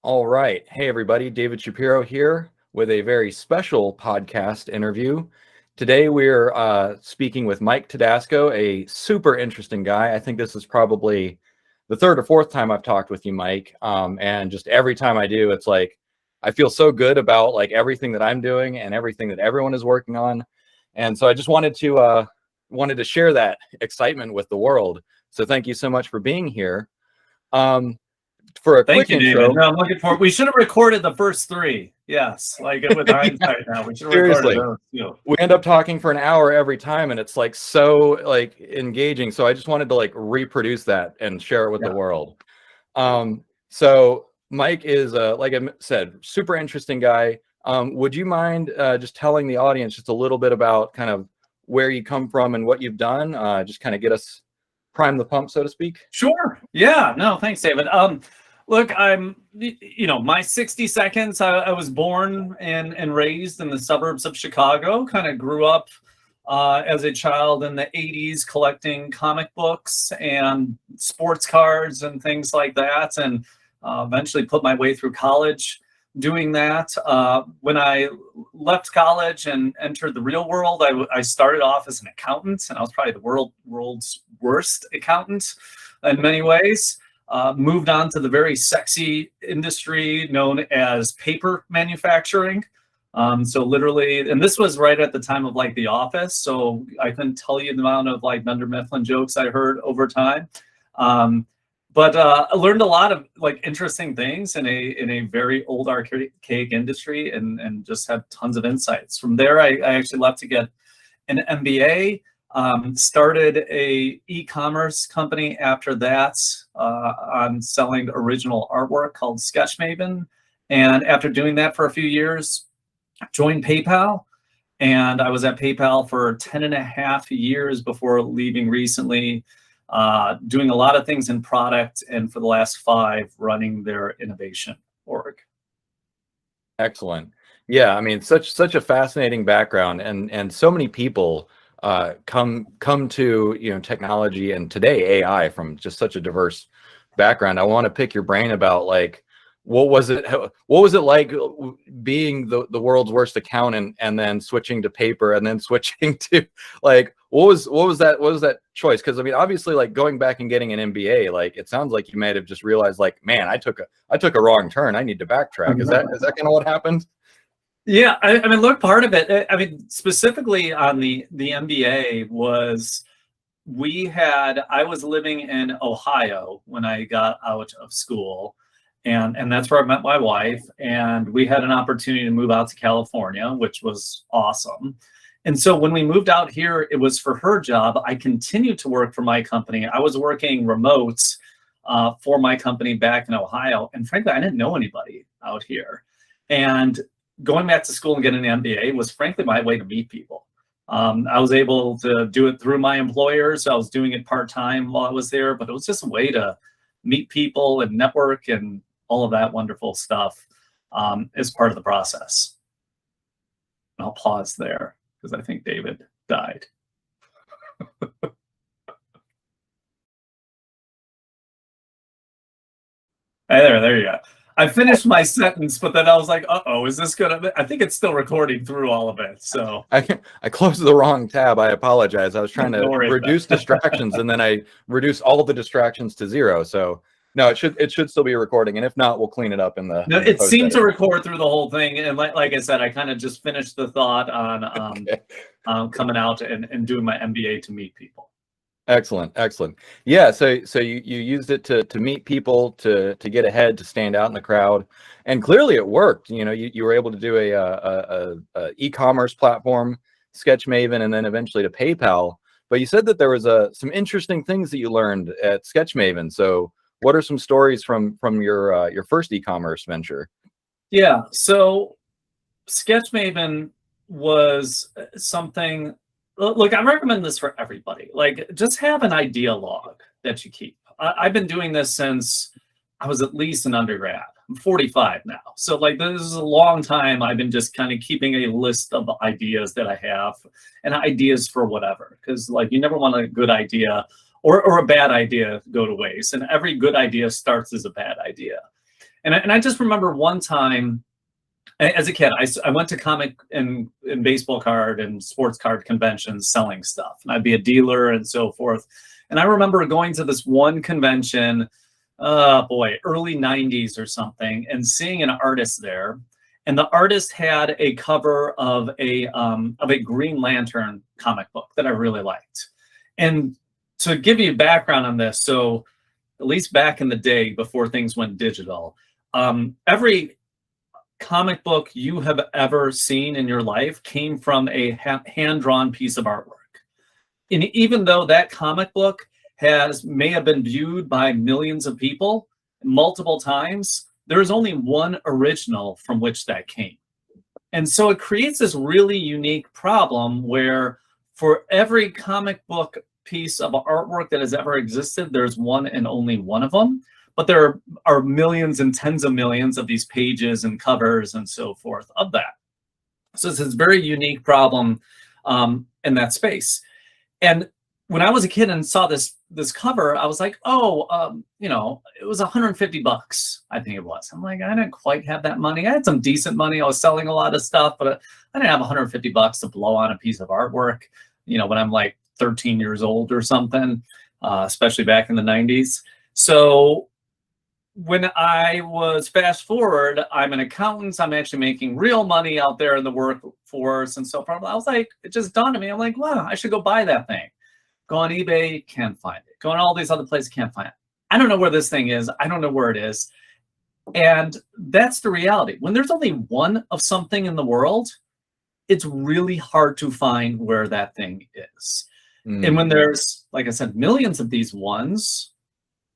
All right. Hey, everybody. David Shapiro here with a very special podcast interview. Today, we're speaking with Mike Todasco, a super interesting guy. I think this is probably the third or fourth time I've talked with you, Mike. And just every time I do, it's like I feel so good about like everything that I'm doing and everything that everyone is working on. And so I just wanted to share that excitement with the world. So thank you so much for being here. For a Thank quick you, intro, David. No, I'm looking forward. We should have recorded the first three. Yes, like with hindsight now, we should have recorded seriously, those. You know. we end up talking for an hour every time, and it's like so like engaging. So I just wanted to like reproduce that and share it with the world. So Mike is, like I said, super interesting guy. Would you mind just telling the audience just a little bit about kind of where you come from and what you've done? Just kind of get us prime the pump, so to speak. Sure. Yeah. No, thanks, David. Look, my 60 seconds. I was born and raised in the suburbs of Chicago. Kind of grew up as a child in the 80s collecting comic books and sports cards and things like that, and eventually put my way through college doing that. When I left college and entered the real world, I started off as an accountant, and I was probably the world's worst accountant in many ways. Moved on to the very sexy industry known as paper manufacturing. So literally, and this was right at the time of like The Office, so I couldn't tell you the amount of like Dunder Mifflin jokes I heard over time. But I learned a lot of like interesting things in a very old archaic industry, and just had tons of insights. From there, I actually left to get an MBA. Started a e-commerce company after that on selling original artwork called Sketch Maven. And after doing that for a few years, joined PayPal. And I was at PayPal for 10 and a half years before leaving recently, doing a lot of things in product, and for the last 5 running their innovation org. Excellent. Yeah, I mean, such a fascinating background, and so many people come to technology and today AI from just such a diverse background. I want to pick your brain about like what was it like being the world's worst accountant and then switching to paper and then switching to like what was that choice? Because I mean, obviously, like going back and getting an MBA, like it sounds like you might have just realized like, man, I took a wrong turn. I need to backtrack. Is that kind of what happened? Yeah, I mean, look, part of it, I mean, specifically on the MBA was I was living in Ohio when I got out of school, and that's where I met my wife, and we had an opportunity to move out to California, which was awesome. And so when we moved out here, it was for her job. I continued to work for my company. I was working remote for my company back in Ohio, and frankly, I didn't know anybody out here. And going back to school and getting an MBA was frankly my way to meet people. I was able to do it through my employer, so I was doing it part-time while I was there, but it was just a way to meet people and network and all of that wonderful stuff as part of the process. And I'll pause there because I think David died. Hey, there you go. I finished my sentence, but then I was like, uh-oh, is this gonna, I think it's still recording through all of it. So I closed the wrong tab. I apologize. I was trying to reduce distractions, and then I reduced all of the distractions to 0. So no, it should still be recording, and if not, we'll clean it up in the. No, it seemed to record through the whole thing, and like I said, I kind of just finished the thought on coming out and doing my MBA to meet people. Excellent. Yeah, so you used it to meet people, to get ahead, to stand out in the crowd, and clearly it worked. You know, you were able to do a e-commerce platform, Sketch Maven, and then eventually to PayPal. But you said that there was some interesting things that you learned at Sketch Maven. So what are some stories from your first e-commerce venture? Yeah, so Sketch Maven was something. Look, I recommend this for everybody. Like, just have an idea log that you keep. I've been doing this since I was at least an undergrad. I'm 45 now. So, like, this is a long time I've been just kind of keeping a list of ideas that I have and ideas for whatever. Because, like, you never want a good idea or a bad idea go to waste. And every good idea starts as a bad idea. And I just remember one time as a kid, I went to comic and baseball card and sports card conventions selling stuff, and I'd be a dealer and so forth. And I remember going to this one convention, early 90s or something, and seeing an artist there. And the artist had a cover of a Green Lantern comic book that I really liked. And to give you background on this, so at least back in the day before things went digital, every comic book you have ever seen in your life came from a hand-drawn piece of artwork. And even though that comic book may have been viewed by millions of people multiple times, there is only one original from which that came. And so it creates this really unique problem where for every comic book piece of artwork that has ever existed, there's one and only one of them. But there are millions and tens of millions of these pages and covers and so forth of that. So it's this very unique problem in that space. And when I was a kid and saw this cover, I was like, it was $150, I think it was. I'm like, I didn't quite have that money. I had some decent money. I was selling a lot of stuff, but I didn't have $150 to blow on a piece of artwork, when I'm like 13 years old or something, especially back in the 90s. So when I was fast forward, I'm an accountant. I'm actually making real money out there in the workforce and so forth. I was like, it just dawned on me. I'm like, wow, I should go buy that thing. Go on eBay, can't find it. Go on all these other places, can't find it. I don't know where this thing is. I don't know where it is. And that's the reality. When there's only one of something in the world, it's really hard to find where that thing is. And when there's, like I said, millions of these ones,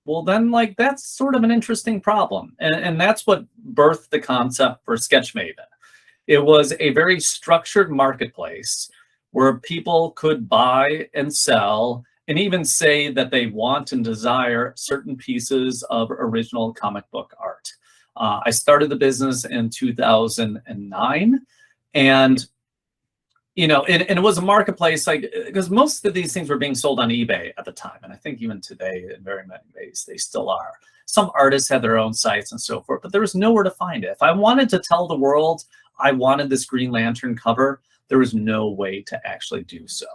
well, then that's sort of an interesting problem. And that's what birthed the concept for Sketch Maven. It was a very structured marketplace where people could buy and sell and even say that they want and desire certain pieces of original comic book art. I started the business in 2009, and it was a marketplace, because most of these things were being sold on eBay at the time, and I think even today, in very many ways, they still are. Some artists had their own sites and so forth, but there was nowhere to find it. If I wanted to tell the world I wanted this Green Lantern cover, there was no way to actually do so.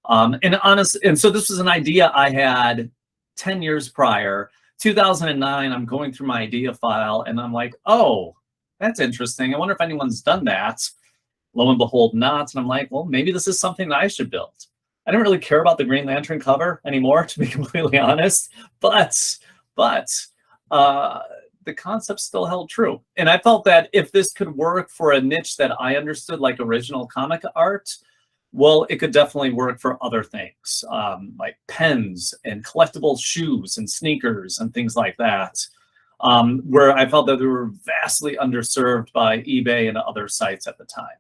And so this was an idea I had 10 years prior. 2009, I'm going through my idea file, and I'm like, oh, that's interesting. I wonder if anyone's done that. Lo and behold, not. And I'm like, well, maybe this is something that I should build. I don't really care about the Green Lantern cover anymore, to be completely honest. But the concept still held true. And I felt that if this could work for a niche that I understood, like original comic art, well, it could definitely work for other things, like pens and collectible shoes and sneakers and things like that, where I felt that they were vastly underserved by eBay and other sites at the time.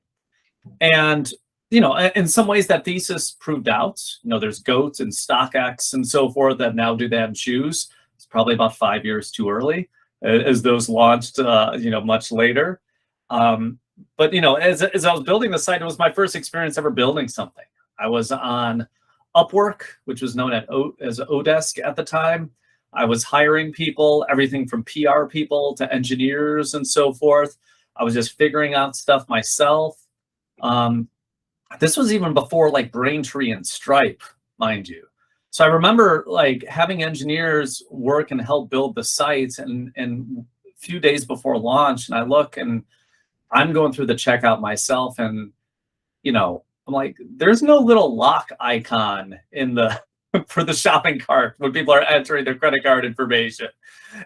And, in some ways that thesis proved out. There's GOAT and StockX and so forth that now do that in shoes. It's probably about 5 years too early, as those launched, much later. But as I was building the site, it was my first experience ever building something. I was on Upwork, which was known as Odesk at the time. I was hiring people, everything from PR people to engineers and so forth. I was just figuring out stuff myself. This was even before Braintree and Stripe, mind you. So I remember having engineers work and help build the sites, and a few days before launch, and I look and I'm going through the checkout myself, and I'm like, there's no little lock icon in the for the shopping cart when people are entering their credit card information.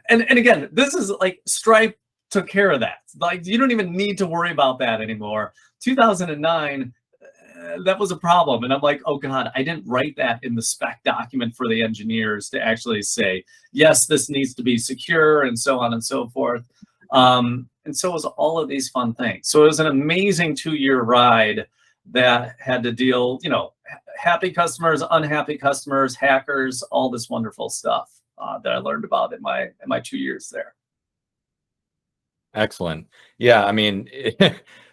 And again, this is Stripe took care of that. You don't even need to worry about that anymore. 2009, that was a problem. And I'm like, oh God, I didn't write that in the spec document for the engineers to actually say, yes, this needs to be secure and so on and so forth. And so it was all of these fun things. So it was an amazing 2-year ride that had to deal, happy customers, unhappy customers, hackers, all this wonderful stuff that I learned about in my 2 years there. Excellent. Yeah, I mean,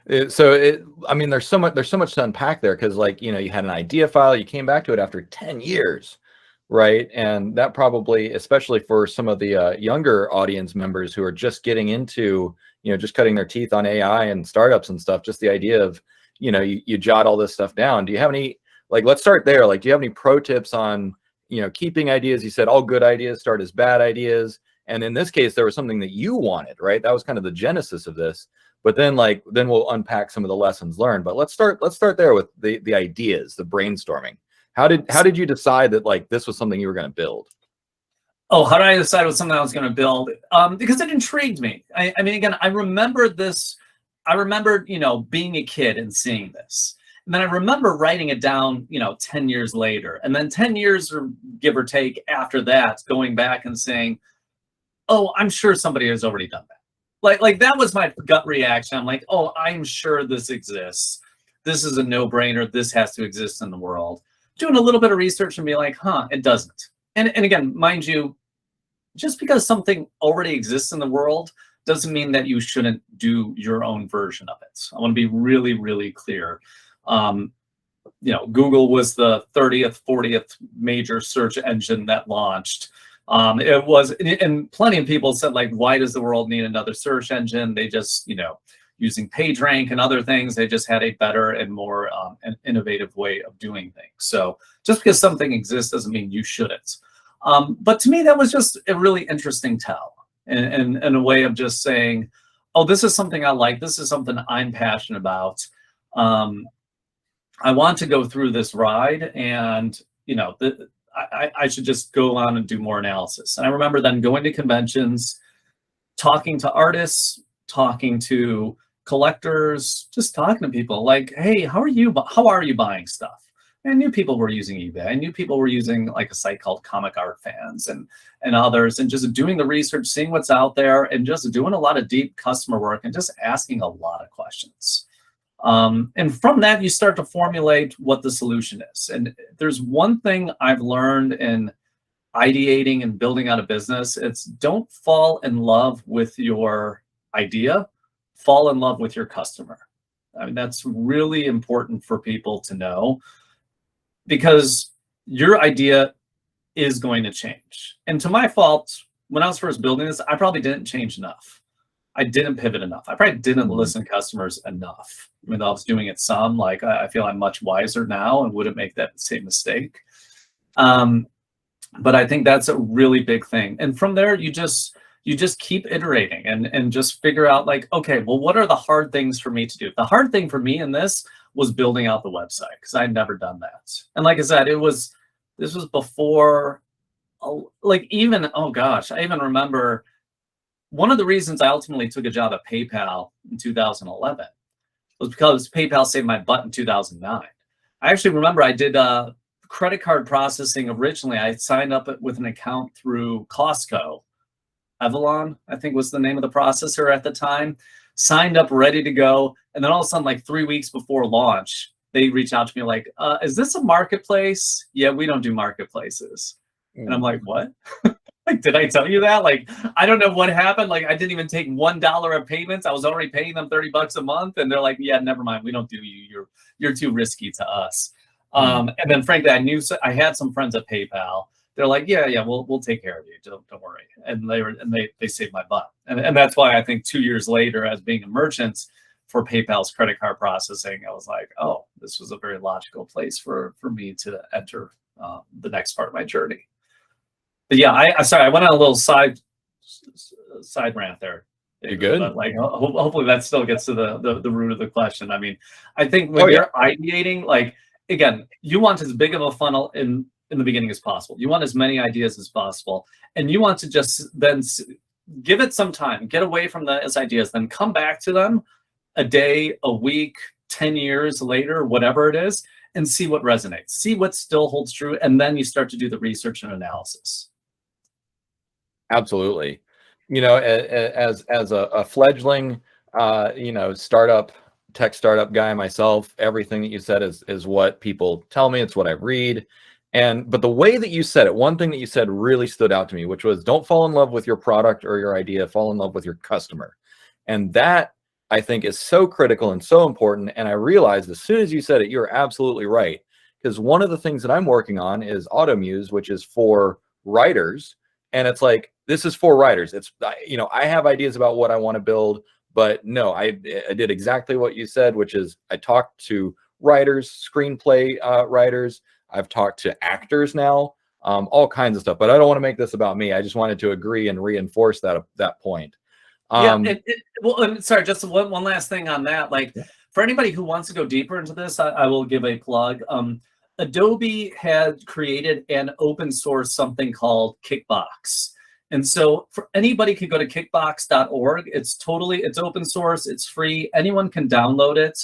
there's so much to unpack there, because you had an idea file, you came back to it after 10 years. right? And that probably, especially for some of the younger audience members who are just getting into, just cutting their teeth on AI and startups and stuff, just the idea of, you jot all this stuff down. Do you have any, like, let's start there. Like, do you have any pro tips on, keeping ideas? You said all good ideas start as bad ideas. And in this case, there was something that you wanted, right? That was kind of the genesis of this. But then we'll unpack some of the lessons learned. But let's start there with the ideas, the brainstorming. How did you decide that like this was something you were going to build? Oh, how did I decide it was something I was going to build? Because it intrigued me. I mean, again, I remember this. I remember, being a kid and seeing this. And then I remember writing it down, 10 years later. And then 10 years, or give or take, after that, going back and saying, oh, I'm sure somebody has already done that. Like that was my gut reaction. I'm like, oh, I'm sure this exists. This is a no-brainer. This has to exist in the world. Doing a little bit of research and be like, huh, it doesn't. And again, mind you, just because something already exists in the world doesn't mean that you shouldn't do your own version of it. I want to be really, really clear. Google was the 30th, 40th major search engine that launched. It was, and plenty of people said, like, why does the world need another search engine? They just, using PageRank and other things, they just had a better and more an innovative way of doing things. So just because something exists doesn't mean you shouldn't. But to me, that was just a really interesting tell, and a way of just saying, oh, this is something I like. This is something I'm passionate about. I want to go through this ride, and I should just go on and do more analysis. And I remember then going to conventions, talking to artists, talking to collectors, just talking to people like, hey, how are you buying stuff? And I knew people were using eBay. I knew people were using like a site called Comic Art Fans and others, and just doing the research, seeing what's out there, and just doing a lot of deep customer work and just asking a lot of questions. And from that, you start to formulate what the solution is. And there's one thing I've learned in ideating and building out a business. It's don't fall in love with your idea, fall in love with your customer. I mean, that's really important for people to know, because your idea is going to change. And to my fault, when I was first building this, I probably didn't change enough. I didn't pivot enough. I probably didn't listen to customers enough. I mean, I was doing it some. Like, I feel I'm much wiser now and wouldn't make that same mistake. But I think that's a really big thing. And from there, you just keep iterating and just figure out, like, okay, well, what are the hard things for me to do? The hard thing for me in this was building out the website, because I'd never done that. And like I said, this was before, like, even, oh gosh, I even remember one of the reasons I ultimately took a job at PayPal in 2011 was because PayPal saved my butt in 2009. I actually remember I did credit card processing originally. I signed up with an account through Costco. Avalon, I think, was the name of the processor at the time. Signed up, ready to go. And then all of a sudden, like 3 weeks before launch, they reach out to me like, is this a marketplace? Yeah, we don't do marketplaces. And I'm like, what? Like, did I tell you that? Like, I don't know what happened. Like, I didn't even take $1 of payments. I was already paying them $30 a month. And they're like, yeah, never mind. We don't do you. You're too risky to us. And then frankly, I had some friends at PayPal. They're like, yeah, we'll take care of you. Don't worry. And they saved my butt. And that's why I think 2 years later, as being a merchant for PayPal's credit card processing, I was like, oh, this was a very logical place for me to enter the next part of my journey. But yeah, I went on a little side rant there. You're good. But like, hopefully that still gets to the root of the question. I mean, I think when you're ideating, like, again, you want as big of a funnel in the beginning as possible. You want as many ideas as possible, and you want to just then give it some time, get away from those ideas, then come back to them a day, a week, 10 years later, whatever it is, and see what resonates, see what still holds true, and then you start to do the research and analysis. Absolutely. As a fledgling, tech startup guy myself, everything that you said is what people tell me. It's what I read. But the way that you said it, one thing that you said really stood out to me, which was, don't fall in love with your product or your idea, fall in love with your customer. And that, I think, is so critical and so important. And I realized as soon as you said it, you're absolutely right. because one of the things that I'm working on is AutoMuse, which is for writers. And it's like, this is for writers. It's, you know, I have ideas about what I want to build, but no, I did exactly what you said, which is I talked to writers, screenplay writers. I've talked to actors now, all kinds of stuff. But I don't want to make this about me. I just wanted to agree and reinforce that point. Yeah. Well, and sorry, just one last thing on that. Like, Yeah. for anybody who wants to go deeper into this, I will give a plug. Adobe had created an open source something called Kickbox. And so for anybody can go to kickbox.org. It's open source, it's free, anyone can download it.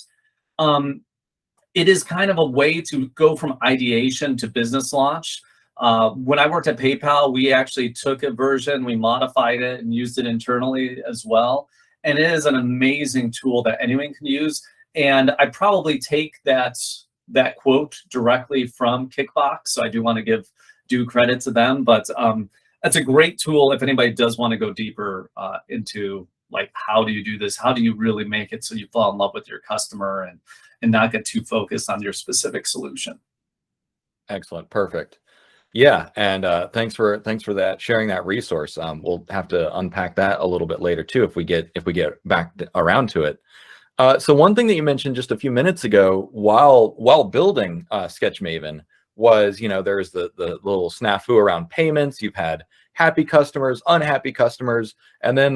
It is kind of a way to go from ideation to business launch. When I worked at PayPal, we actually took a version, we modified it and used it internally as well. And it is an amazing tool that anyone can use. And I probably take that quote directly from Kickbox. So I do want to give due credit to them, but that's a great tool if anybody does want to go deeper into like, how do you do this? How do you really make it so you fall in love with your customer and not get too focused on your specific solution? Excellent. Perfect. Yeah, and thanks for that, sharing that resource. We'll have to unpack that a little bit later too if we get back around to it. So one thing that you mentioned just a few minutes ago while building Sketch Maven was, you know, there's the little snafu around payments. You've had happy customers, unhappy customers, and then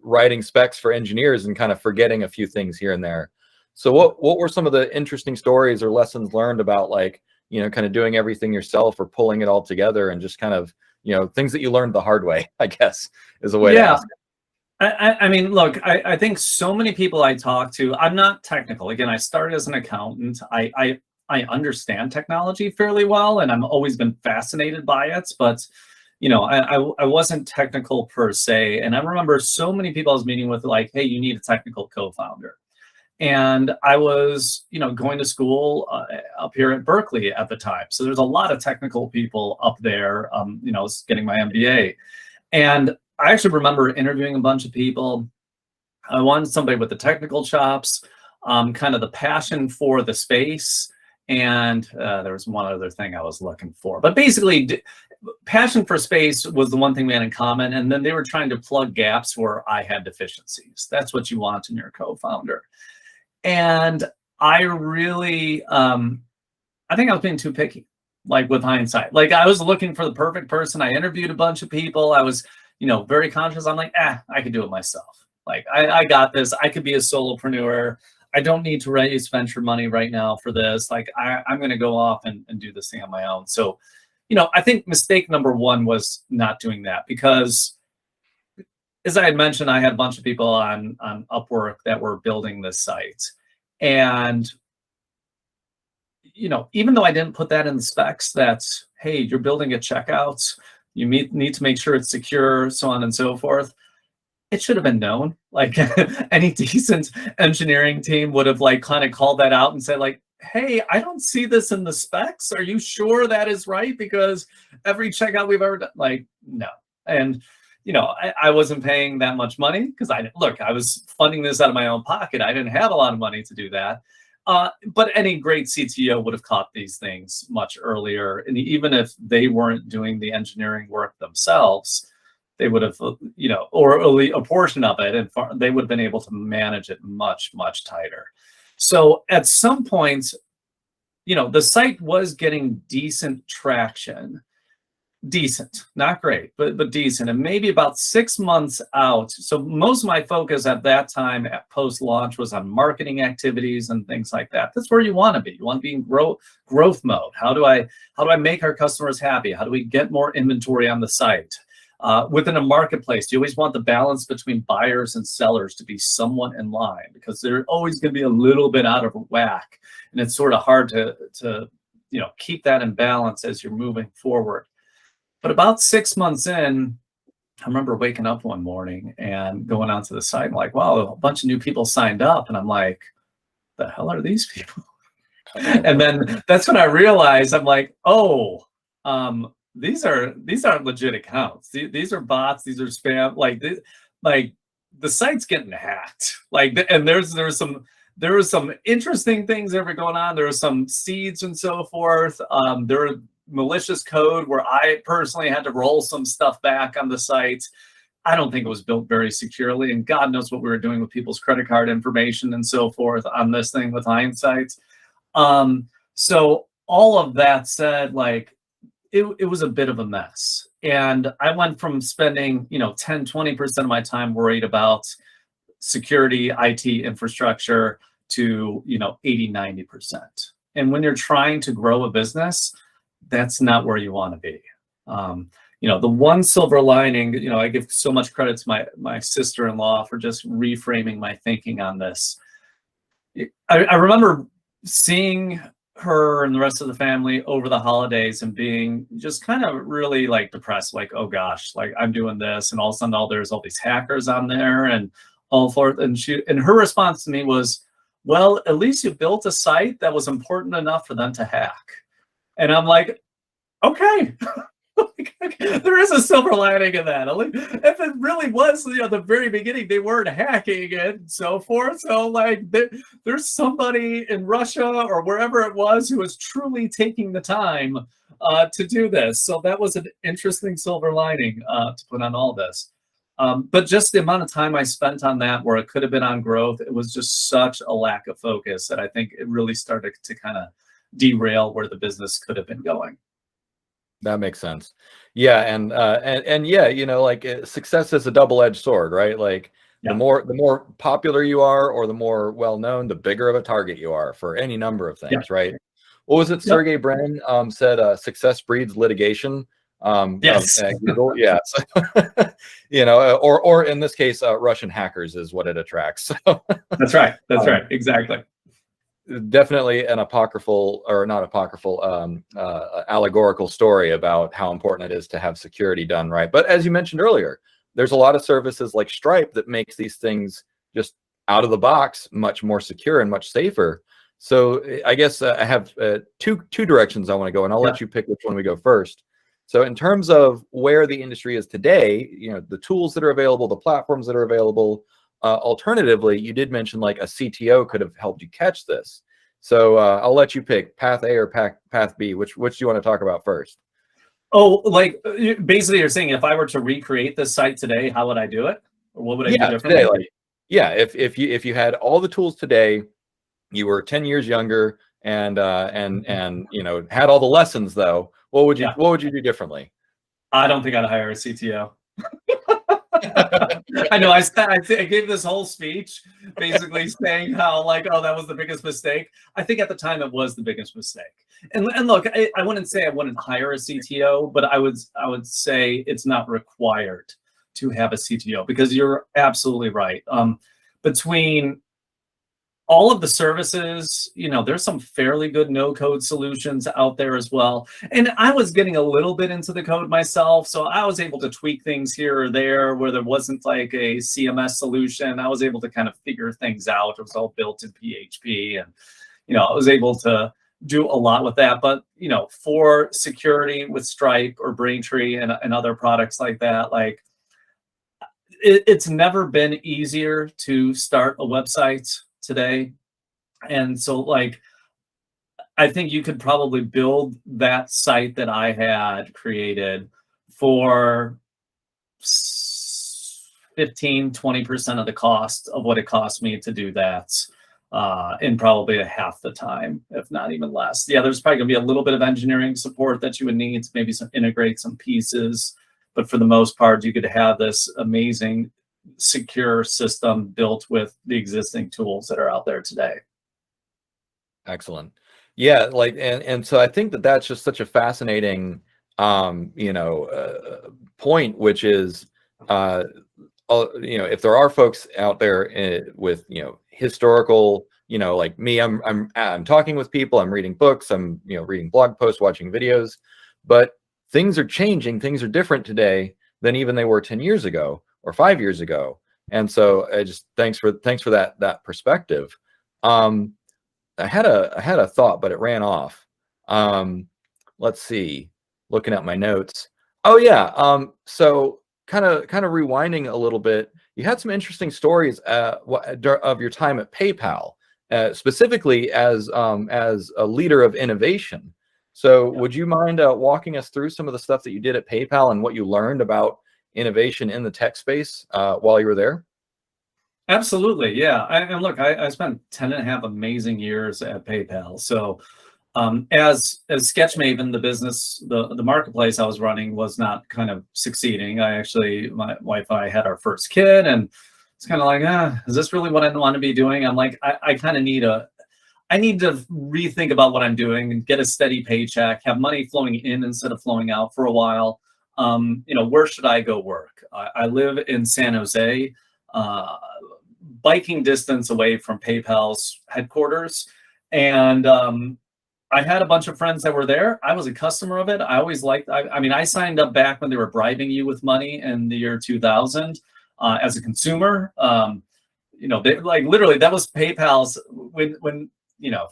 writing specs for engineers and kind of forgetting a few things here and there. So what were some of the interesting stories or lessons learned about, like, you know, kind of doing everything yourself or pulling it all together, and just kind of, you know, things that you learned the hard way, I guess, is a way to ask it. I mean, look, I think so many people I talk to, I'm not technical. Again, I started as an accountant. I understand technology fairly well, and I've always been fascinated by it. But, you know, I wasn't technical per se. And I remember so many people I was meeting with, like, hey, you need a technical co-founder. And I was, you know, going to school up here at Berkeley at the time. So there's a lot of technical people up there, you know, getting my MBA. And I actually remember interviewing a bunch of people. I wanted somebody with the technical chops, kind of the passion for the space. And there was one other thing I was looking for. But basically, passion for space was the one thing we had in common. And then they were trying to plug gaps where I had deficiencies. That's what you want in your co-founder. And I really, I think I was being too picky, like, with hindsight. Like, I was looking for the perfect person. I interviewed a bunch of people. I was, you know, very conscious. I'm like, I could do it myself. Like, I got this. I could be a solopreneur. I don't need to raise venture money right now for this. Like, I'm going to go off and do this thing on my own. So, you know, I think mistake number one was not doing that, because, as I had mentioned, I had a bunch of people on Upwork that were building this site. And, you know, even though I didn't put that in the specs, that's, hey, you're building a checkout, you need to make sure it's secure, so on and so forth, it should have been known. Like, any decent engineering team would have, like, kind of called that out and said, like, hey, I don't see this in the specs. Are you sure that is right? Because every checkout we've ever done, like, no. And, you know, I wasn't paying that much money, because I was funding this out of my own pocket. I didn't have a lot of money to do that. But any great CTO would have caught these things much earlier. And even if they weren't doing the engineering work themselves, they would have, you know, or only a portion of it, and they would have been able to manage it much, much tighter. So at some point, you know, the site was getting decent traction. Decent, not great, but decent. And maybe about 6 months out. So most of my focus at that time at post-launch was on marketing activities and things like that. That's where you want to be. You want to be in growth mode. How do I make our customers happy? How do we get more inventory on the site? Within a marketplace, you always want the balance between buyers and sellers to be somewhat in line, because they're always going to be a little bit out of whack. And it's sort of hard to you know, keep that in balance as you're moving forward. But about 6 months in, I remember waking up one morning and going onto the site and, like, wow, a bunch of new people signed up. And I'm like, the hell are these people? And then that's when I realized, I'm like, oh, these aren't legit accounts. These are bots. These are spam. Like the site's getting hacked. Like, and there's some there was some interesting things that were going on. There was some seeds and so forth. There were malicious code where I personally had to roll some stuff back on the site. I don't think it was built very securely, and God knows what we were doing with people's credit card information and so forth on this thing with hindsight. So all of that said, like, it was a bit of a mess. And I went from spending, 10, 20% of my time worried about security, IT infrastructure to, 80, 90%. And when you're trying to grow a business, that's not where you want to be. The one silver lining, I give so much credit to my sister-in-law for just reframing my thinking on this. I remember seeing her and the rest of the family over the holidays and being just kind of really like depressed, like, oh gosh, like I'm doing this, and all of a sudden there's all these hackers on there and all forth. And her response to me was, well, at least you built a site that was important enough for them to hack. And I'm like, okay. There is a silver lining in that. If it really was, the very beginning, they weren't hacking it and so forth. So like, there's somebody in Russia or wherever it was who was truly taking the time to do this. So that was an interesting silver lining to put on all this. But just the amount of time I spent on that, where it could have been on growth, it was just such a lack of focus that I think it really started to kind of derail where the business could have been going. That makes sense. Yeah, and yeah, like success is a double-edged sword, right? Like the more popular you are, or the more well-known, the bigger of a target you are for any number of things, right? What was it? Sergey Brin said, "Success breeds litigation." Yes. Google, yeah. So, or in this case, Russian hackers is what it attracts. That's right. That's right. Exactly. Definitely an apocryphal, or not apocryphal, allegorical story about how important it is to have security done right. But as you mentioned earlier, there's a lot of services like Stripe that makes these things just out of the box much more secure and much safer. So I guess I have two directions I want to go, and I'll let you pick which one we go first. So in terms of where the industry is today, the tools that are available, the platforms that are available. Alternatively, you did mention like a CTO could have helped you catch this. So I'll let you pick path A or path B. Which do you want to talk about first? Oh, like basically you're saying if I were to recreate this site today, how would I do it? Or what would I do differently? Today, if you had all the tools today, you were 10 years younger and had all the lessons though, what would you do differently? I don't think I'd hire a CTO. I know. I gave this whole speech basically saying how like, oh, that was the biggest mistake. I think at the time it was the biggest mistake. And look, I wouldn't say I wouldn't hire a CTO, but I would say it's not required to have a CTO, because you're absolutely right. Between all of the services, there's some fairly good no-code solutions out there as well. And I was getting a little bit into the code myself, so I was able to tweak things here or there where there wasn't like a CMS solution. I was able to kind of figure things out. It was all built in PHP, and I was able to do a lot with that. But for security with Stripe or Braintree and other products like that, like it's never been easier to start a website today. And so like, I think you could probably build that site that I had created for 15-20% of the cost of what it cost me to do that in probably a half the time, if not even less. Yeah, there's probably gonna be a little bit of engineering support that you would need to maybe integrate some pieces, but for the most part, you could have this amazing secure system built with the existing tools that are out there today. Excellent. Yeah, like and so I think that's just such a fascinating point, which is if there are folks out there with historical, like me, I'm talking with people, I'm reading books, I'm reading blog posts, watching videos, but things are changing, things are different today than even they were 10 years ago or 5 years ago. And so I just thanks for that perspective. I had a thought, but it ran off. Let's see, looking at my notes. Oh yeah. So kind of rewinding a little bit, you had some interesting stories of your time at PayPal. specifically as a leader of innovation. So would you mind walking us through some of the stuff that you did at PayPal and what you learned about innovation in the tech space while you were there? Absolutely, yeah. And look, I spent 10 and a half amazing years at PayPal. So as Sketch Maven, the business, the marketplace I was running was not kind of succeeding. My wife and I had our first kid, and it's kind of like, is this really what I want to be doing? I'm like, I kind of I need to rethink about what I'm doing and get a steady paycheck, have money flowing in instead of flowing out for a while. Where should I go work? I live in San Jose, biking distance away from PayPal's headquarters. And I had a bunch of friends that were there. I was a customer of it. I always liked, I signed up back when they were bribing you with money in the year 2000 as a consumer. They, like, literally, that was PayPal's, when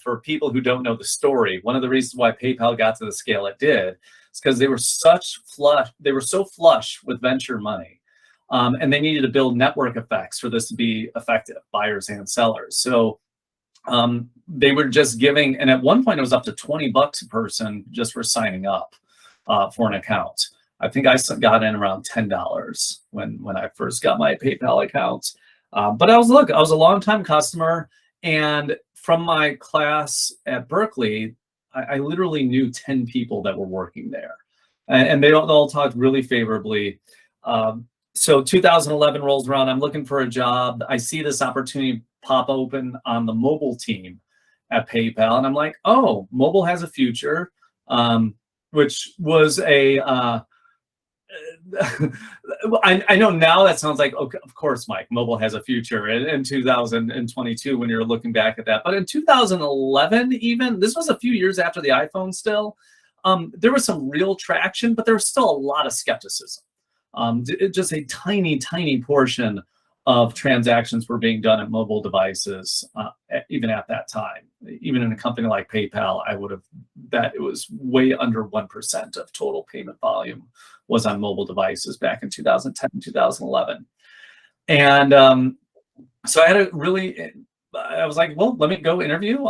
for people who don't know the story, one of the reasons why PayPal got to the scale it did is because they were so flush with venture money. And they needed to build network effects for this to be effective, buyers and sellers. So they were just giving, and at one point it was up to $20 a person just for signing up for an account. I think I got in around $10 when I first got my PayPal account. But I was a long-time customer, and from my class at Berkeley, I literally knew 10 people that were working there, and they all talked really favorably. So 2011 rolls around. I'm looking for a job. I see this opportunity pop open on the mobile team at PayPal, and I'm like, oh, mobile has a future, which was a I know now that sounds like, okay, of course, Mike, mobile has a future in 2022 when you're looking back at that. But in 2011, even, this was a few years after the iPhone still, there was some real traction, but there was still a lot of skepticism. Just a tiny, tiny portion of transactions were being done at mobile devices, even at that time. Even in a company like PayPal, I would have bet it was way under 1% of total payment volume was on mobile devices back in 2010, 2011. And so I was like, well, let me go interview.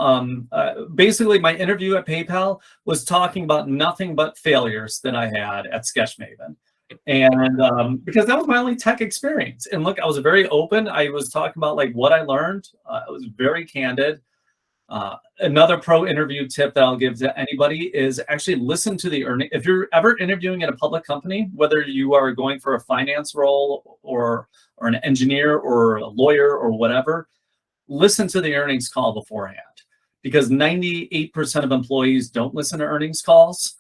Basically, my interview at PayPal was talking about nothing but failures that I had at Sketch Maven. And because that was my only tech experience. And look, I was very open. I was talking about like what I learned. I was very candid. Another pro interview tip that I'll give to anybody is actually listen to the earning. If you're ever interviewing at a public company, whether you are going for a finance role or an engineer or a lawyer or whatever, listen to the earnings call beforehand, because 98% of employees don't listen to earnings calls.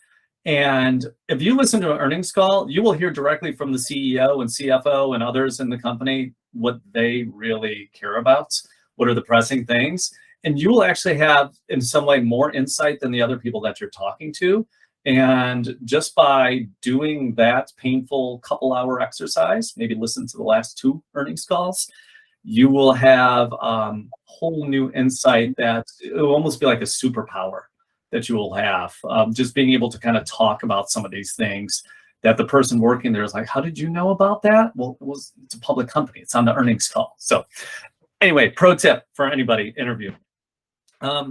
And if you listen to an earnings call, you will hear directly from the CEO and CFO and others in the company what they really care about, what are the pressing things. And you will actually have, in some way, more insight than the other people that you're talking to. And just by doing that painful couple-hour exercise, maybe listen to the last 2 earnings calls, you will have whole new insight that it will almost be like a superpower that you will have. Just being able to kind of talk about some of these things that the person working there is like, how did you know about that? Well, it's a public company. It's on the earnings call. So anyway, pro tip for anybody interviewing. Yeah,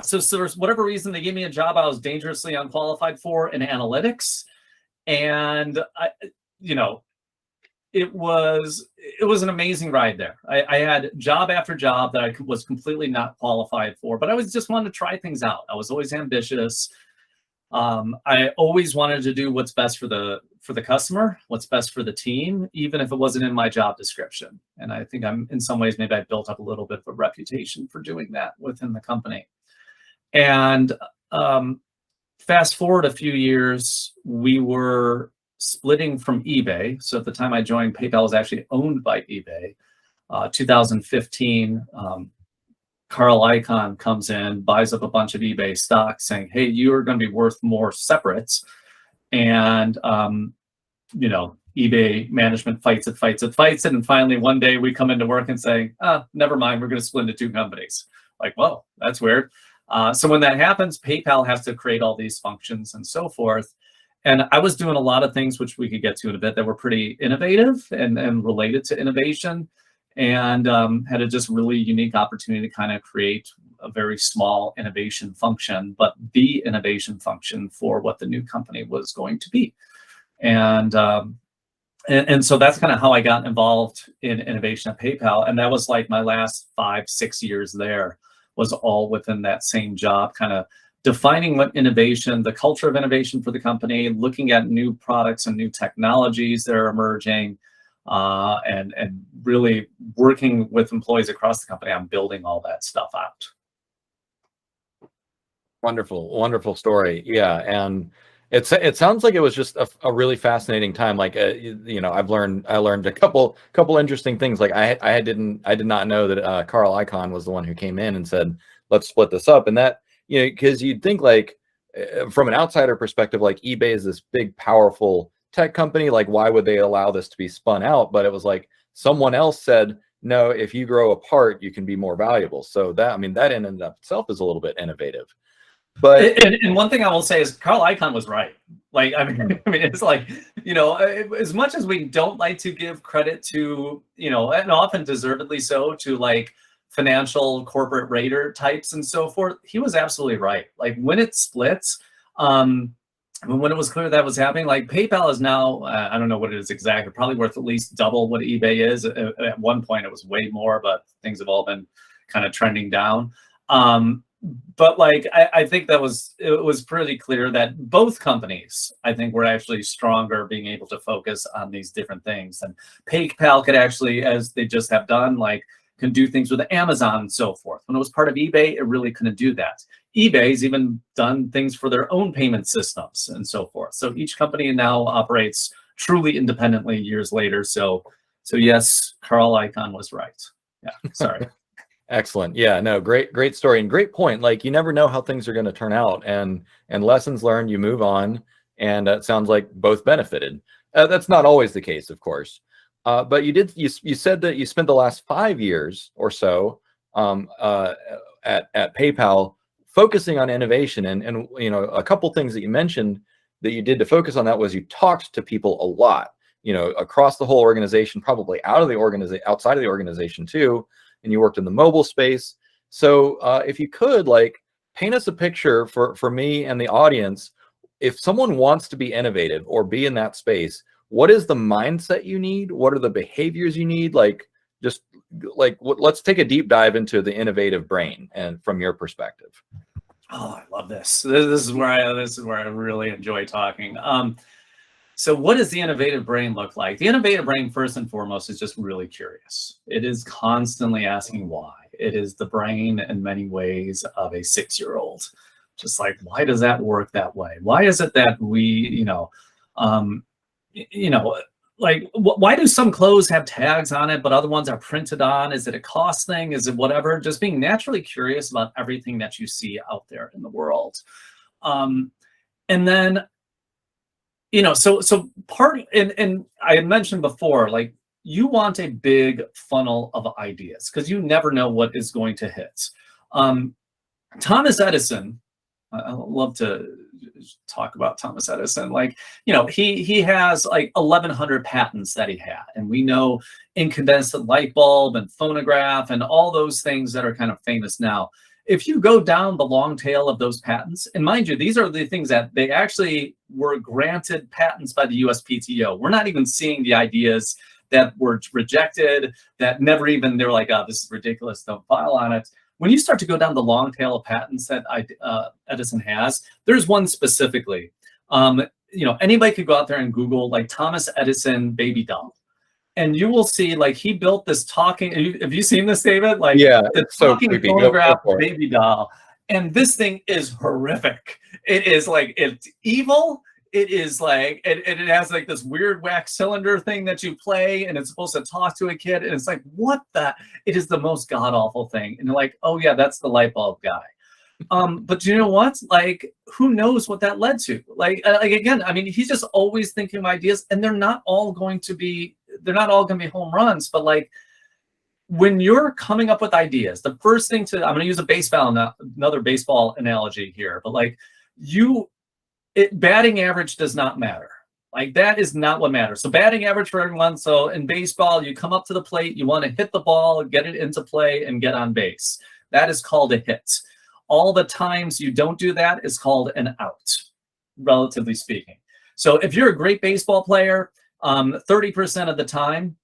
so there's whatever reason they gave me a job I was dangerously unqualified for in analytics. And it was an amazing ride there. I had job after job that I was completely not qualified for, but I was just wanted to try things out. I was always ambitious. I always wanted to do what's best for the customer, what's best for the team, even if it wasn't in my job description. And I think in some ways, maybe I built up a little bit of a reputation for doing that within the company. And fast forward a few years, we were splitting from eBay. So at the time I joined, PayPal was actually owned by eBay. 2015, Carl Icahn comes in, buys up a bunch of eBay stock, saying, hey, you are going to be worth more separates. And, eBay management fights it. And finally, one day we come into work and say, never mind, we're going to split into 2 companies. Like, well, that's weird. So when that happens, PayPal has to create all these functions and so forth. And I was doing a lot of things, which we could get to in a bit, that were pretty innovative and related to innovation. and had a just really unique opportunity to kind of create a very small innovation function, but the innovation function for what the new company was going to be. And so that's kind of how I got involved in innovation at PayPal. And that was like my last 5-6 years there was all within that same job, kind of defining what innovation, the culture of innovation for the company, looking at new products and new technologies that are emerging, and really working with employees across the company on building all that stuff out. Wonderful story. Yeah, and it sounds like it was just a really fascinating time. Like you know, I learned a couple interesting things. Like I did not know that Carl Icahn was the one who came in and said, let's split this up. And that, you know, because you'd think like from an outsider perspective, like eBay is this big powerful tech company, like why would they allow this to be spun out? But it was like someone else said, no, if you grow apart, you can be more valuable. So that, I mean, that in and of itself is a little bit innovative. But and one thing I will say is Carl Icahn was right. Like, I mean, it's like, you know, as much as we don't like to give credit to, you know, and often deservedly so, to like financial corporate raider types and so forth, he was absolutely right. Like when it splits, when it was clear that was happening, like PayPal is now, I don't know what it is exactly, probably worth at least double what eBay is. At one point it was way more, but things have all been kind of trending down. But like, I think it was pretty clear that both companies, I think, were actually stronger being able to focus on these different things. And PayPal could actually, as they just have done, like can do things with Amazon and so forth. When it was part of eBay, it really couldn't do that. eBay's even done things for their own payment systems and so forth. So each company now operates truly independently years later. So yes, Carl Icahn was right. Yeah, sorry. Excellent. Yeah, no, great story and great point. Like you never know how things are going to turn out, and lessons learned, you move on, and it sounds like both benefited. That's not always the case, of course. But you said that you spent the last 5 years or so at PayPal focusing on innovation, and you know, a couple things that you mentioned that you did to focus on that was you talked to people a lot, you know, across the whole organization, probably outside of the organization too. And you worked in the mobile space. So if you could, like, paint us a picture for me and the audience, if someone wants to be innovative or be in that space, what is the mindset you need? What are the behaviors you need? Like, just like, let's take a deep dive into the innovative brain and from your perspective. Oh, I love this. This is where I really enjoy talking. So what does the innovative brain look like? The innovative brain, first and foremost, is just really curious. It is constantly asking why. It is the brain in many ways of a 6-year-old. Just like, why does that work that way? Why is it that we, like, why do some clothes have tags on it, but other ones are printed on? Is it a cost thing? Is it whatever? Just being naturally curious about everything that you see out there in the world. And then, you know, so part, and I had mentioned before, like you want a big funnel of ideas because you never know what is going to hit. Thomas Edison, I love to talk about Thomas Edison. Like, you know, he has like 1,100 patents that he had, and we know incandescent light bulb and phonograph and all those things that are kind of famous now. If you go down the long tail of those patents, and mind you, these are the things that they actually were granted patents by the USPTO. We're not even seeing the ideas that were rejected, that never even, they were like, oh, this is ridiculous, don't file on it. When you start to go down the long tail of patents that Edison has, there's one specifically. You know, anybody could go out there and Google like Thomas Edison baby doll. And you will see, like, he built this talking. Have you seen this, David? Like, yeah, it's so talking creepy. Phonograph baby doll, and this thing is horrific. It is like, it's evil. It is like, it has like this weird wax cylinder thing that you play, and it's supposed to talk to a kid, and it's like, what the? It is the most god awful thing. And you're like, oh yeah, that's the light bulb guy. But you know what? Like, who knows what that led to? Like again, I mean, he's just always thinking of ideas, and they're not all going to be home runs. But like, when you're coming up with ideas, the first thing I'm going to use another baseball analogy here, but like batting average does not matter. Like, that is not what matters. So batting average for everyone. So in baseball, you come up to the plate, you want to hit the ball, get it into play, and get on base. That is called a hit. All the times you don't do that is called an out, relatively speaking. So if you're a great baseball player, 30% of the time,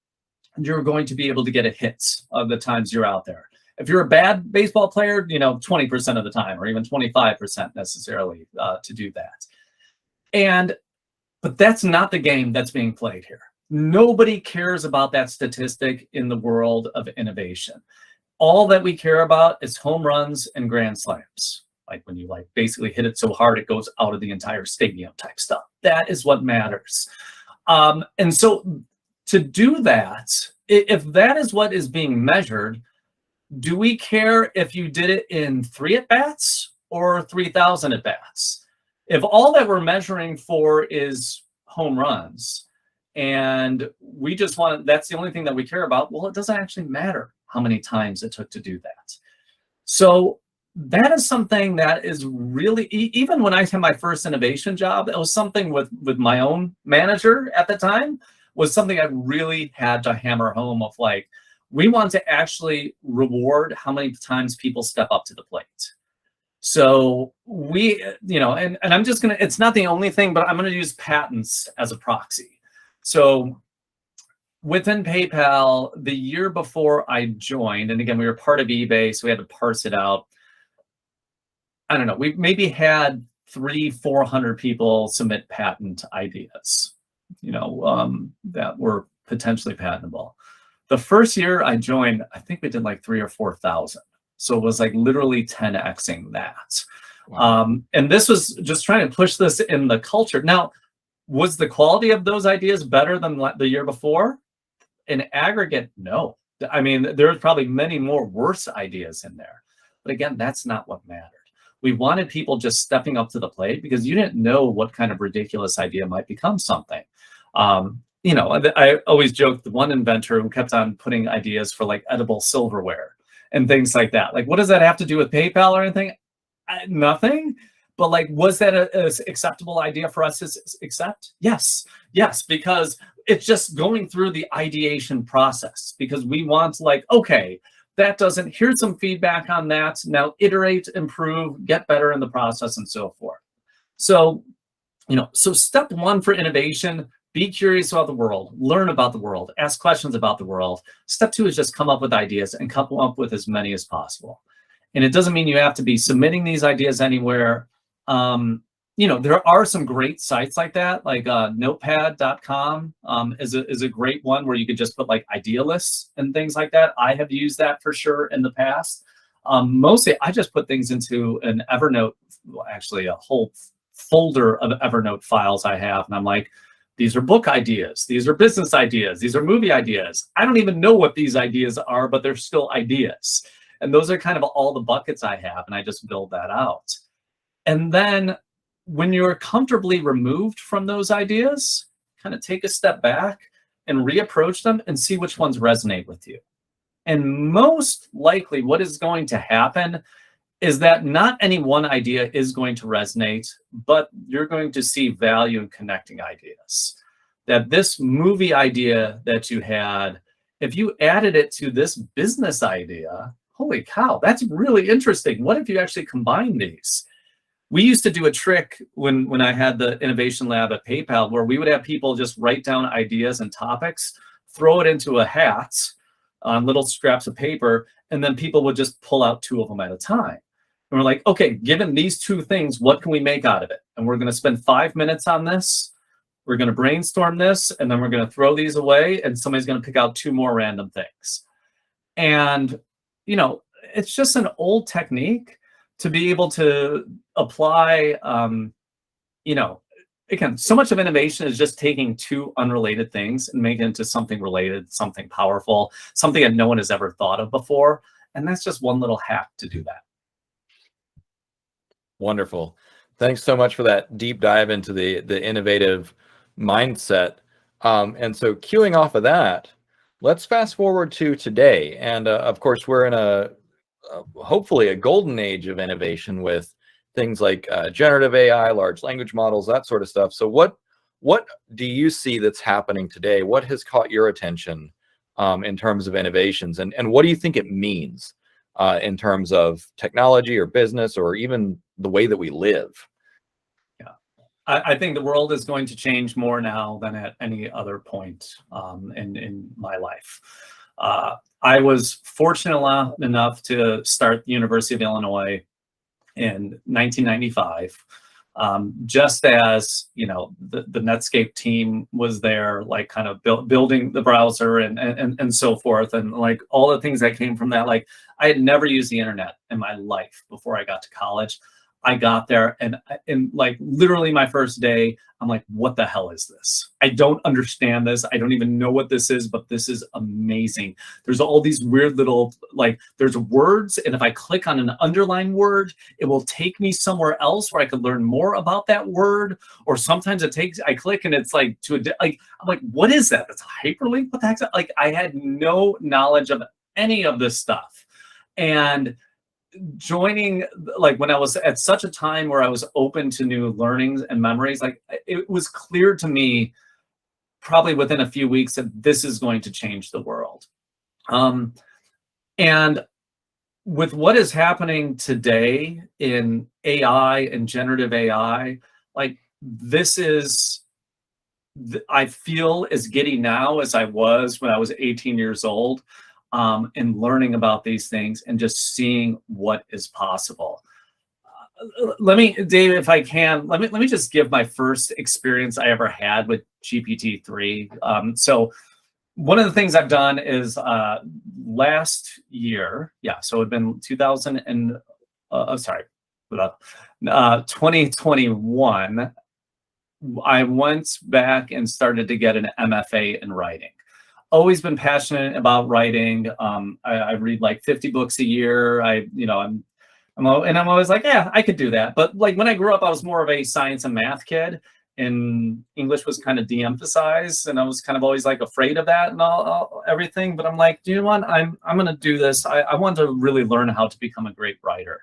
you're going to be able to get a hit of the times you're out there. If you're a bad baseball player, 20% of the time, or even 25% necessarily to do that. But that's not the game that's being played here. Nobody cares about that statistic in the world of innovation. All that we care about is home runs and grand slams. Like when you basically hit it so hard it goes out of the entire stadium type stuff. That is what matters. And so to do that, if that is what is being measured, do we care if you did it in 3 at-bats or 3,000 at-bats? If all that we're measuring for is home runs and we just that's the only thing that we care about, well, it doesn't actually matter how many times it took to do that. So that is something that is really, even when I had my first innovation job, it was something with my own manager at the time, was something I really had to hammer home of we want to actually reward how many times people step up to the plate. So we, and I'm just going to, it's not the only thing, but I'm going to use patents as a proxy. So within PayPal, the year before I joined, and again, we were part of eBay, so we had to parse it out. I don't know, we maybe had 300-400 people submit patent ideas, that were potentially patentable. The first year I joined, I think we did 3,000 or 4,000. So it was literally 10xing that. Wow. And this was just trying to push this in the culture. Now, was the quality of those ideas better than the year before? In aggregate, no. I mean, there's probably many more worse ideas in there. But again, that's not what mattered. We wanted people just stepping up to the plate because you didn't know what kind of ridiculous idea might become something. I always joke, the one inventor who kept on putting ideas for edible silverware and things like that. What does that have to do with PayPal or anything? Nothing. But was that an acceptable idea for us to accept? Yes, because it's just going through the ideation process, because we want okay, that doesn't, here's some feedback on that. Now iterate, improve, get better in the process, and so forth. So, so step one for innovation, be curious about the world, learn about the world, ask questions about the world. Step two is just come up with ideas and come up with as many as possible. And it doesn't mean you have to be submitting these ideas anywhere. There are some great sites like that, notepad.com is a great one where you could just put idea lists and things like that. I have used that for sure in the past. Mostly I just put things into an Evernote, actually a whole folder of Evernote files I have. And I'm these are book ideas. These are business ideas. These are movie ideas. I don't even know what these ideas are, but they're still ideas. And those are kind of all the buckets I have. And I just build that out. And then when you're comfortably removed from those ideas, kind of take a step back and reapproach them and see which ones resonate with you. And most likely what is going to happen is that not any one idea is going to resonate, but you're going to see value in connecting ideas. That this movie idea that you had, if you added it to this business idea, holy cow, that's really interesting. What if you actually combine these? We used to do a trick when I had the innovation lab at PayPal, where we would have people just write down ideas and topics, throw it into a hat on little scraps of paper, and then people would just pull out 2 of them at a time. And we're okay, given these 2 things, what can we make out of it? And we're going to spend 5 minutes on this. We're going to brainstorm this, and then we're going to throw these away, and somebody's going to pick out 2 more random things. And, it's just an old technique to be able to apply, again, so much of innovation is just taking 2 unrelated things and making it into something related, something powerful, something that no one has ever thought of before. And that's just one little hack to do that. Wonderful. Thanks so much for that deep dive into the innovative mindset. And so queuing off of that, let's fast forward to today. And of course, we're in hopefully a golden age of innovation with things like generative AI, large language models, that sort of stuff. So what what do you see that's happening today? What has caught your attention in terms of innovations, and what do you think it means in terms of technology or business or even the way that we live? Yeah, I think the world is going to change more now than at any other point in my life. I was fortunate enough to start the University of Illinois in 1995, just as the Netscape team was there, like kind of building the browser and so forth, and like all the things that came from that. Like, I had never used the internet in my life before I got to college. I got there, and like literally my first day, I'm like, what the hell is this? I don't understand this. I don't even know what this is, but this is amazing. There's all these weird little, like, there's words, and if I click on an underlined word, it will take me somewhere else where I could learn more about that word. Or sometimes I click and it's like like, I'm like, what is that? That's a hyperlink? What the heck's that? Like, I had no knowledge of any of this stuff. And joining, like, when I was at such a time where I was open to new learnings and memories, like, it was clear to me probably within a few weeks that this is going to change the world. And with what is happening today in AI and generative AI, like, this is, I feel as giddy now as I was when I was 18 years old, and learning about these things and just seeing what is possible. Let me, Dave, if I can, let me just give my first experience I ever had with GPT-3. So one of the things I've done is last year, so it had been 2021, I went back and started to get an MFA in writing. Always been passionate about writing. I read like 50 books a year. I'm always like, yeah, I could do that. But like, when I grew up, I was more of a science and math kid, and English was kind of de-emphasized, and I was kind of always like afraid of that and everything. But I'm like, do you know what? I'm going to do this. I want to really learn how to become a great writer.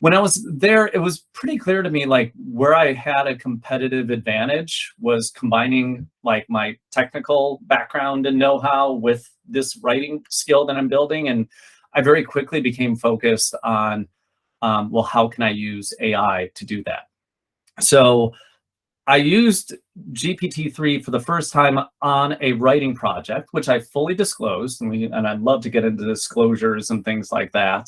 When I was there, it was pretty clear to me, like, where I had a competitive advantage was combining like my technical background and know-how with this writing skill that I'm building. And I very quickly became focused on, well, how can I use AI to do that? So I used GPT-3 for the first time on a writing project, which I fully disclosed, and I'd love to get into disclosures and things like that.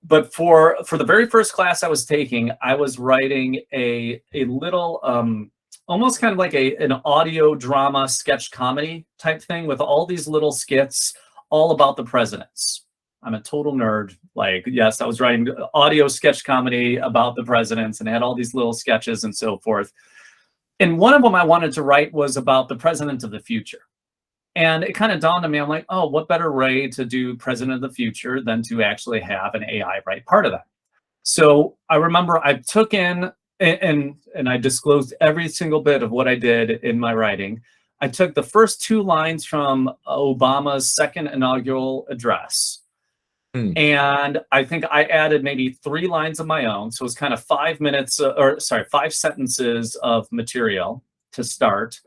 But for the very first class I was taking, I was writing a little, almost kind of like an audio drama sketch comedy type thing with all these little skits all about the presidents. I'm a total nerd. Like, yes, I was writing audio sketch comedy about the presidents and had all these little sketches and so forth. And one of them I wanted to write was about the president of the future. And it kind of dawned on me, I'm like, oh, what better way to do president of the future than to actually have an AI write part of that? So I remember I took in, and I disclosed every single bit of what I did in my writing. I took the first 2 lines from Obama's second inaugural address. And I think I added maybe 3 lines of my own. So it's kind of 5 sentences of material to start.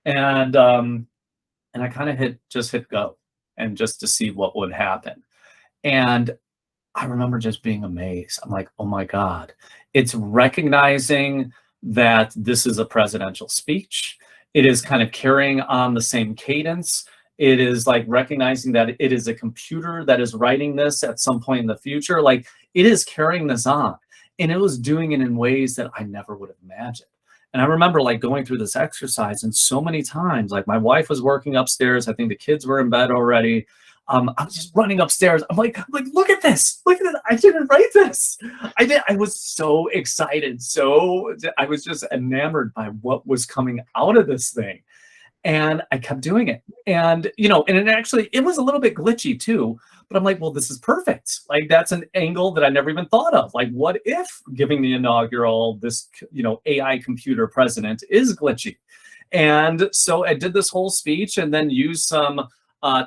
And I kind of hit go, and just to see what would happen. And I remember just being amazed. I'm like, oh my God, it's recognizing that this is a presidential speech. It is kind of carrying on the same cadence. It is like recognizing that it is a computer that is writing this at some point in the future. Like, it is carrying this on, and it was doing it in ways that I never would have imagined. And I remember like going through this exercise, and so many times, like, my wife was working upstairs. I think the kids were in bed already. I was just running upstairs. I'm like, look at this. Look at this. I didn't write this. I did. I was so excited. So I was just enamored by what was coming out of this thing. And I kept doing it. And, and it was a little bit glitchy too. But I'm like, well, this is perfect. Like, that's an angle that I never even thought of. Like, what if giving the inaugural, this, AI computer president is glitchy? And so I did this whole speech and then used some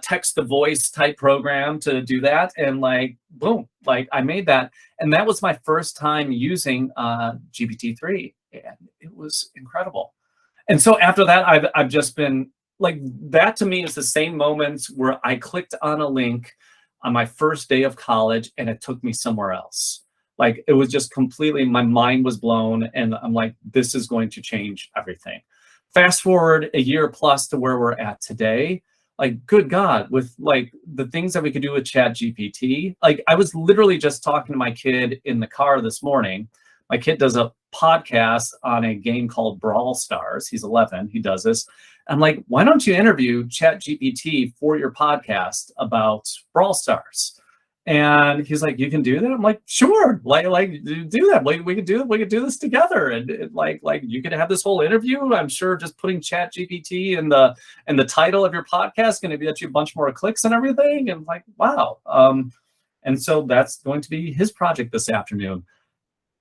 text to voice type program to do that. And like, boom, like, I made that. And that was my first time using GPT-3. And it was incredible. And so after that, I've just been like, that to me is the same moments where I clicked on a link on my first day of college and it took me somewhere else. Like it was just completely, my mind was blown, and I'm like, this is going to change everything. Fast forward a year plus to where we're at today. Like, good God, with like the things that we could do with Chat GPT. Like, I was literally just talking to my kid in the car this morning. My kid does a podcast on a game called Brawl Stars. He's 11. He does this. I'm like, why don't you interview Chat GPT for your podcast about Brawl Stars? And he's like, you can do that. I'm like, sure, like do that. We could do this together. And like you could have this whole interview. I'm sure just putting Chat GPT in the title of your podcast is going to get you a bunch more clicks and everything. And like, wow. And so that's going to be his project this afternoon.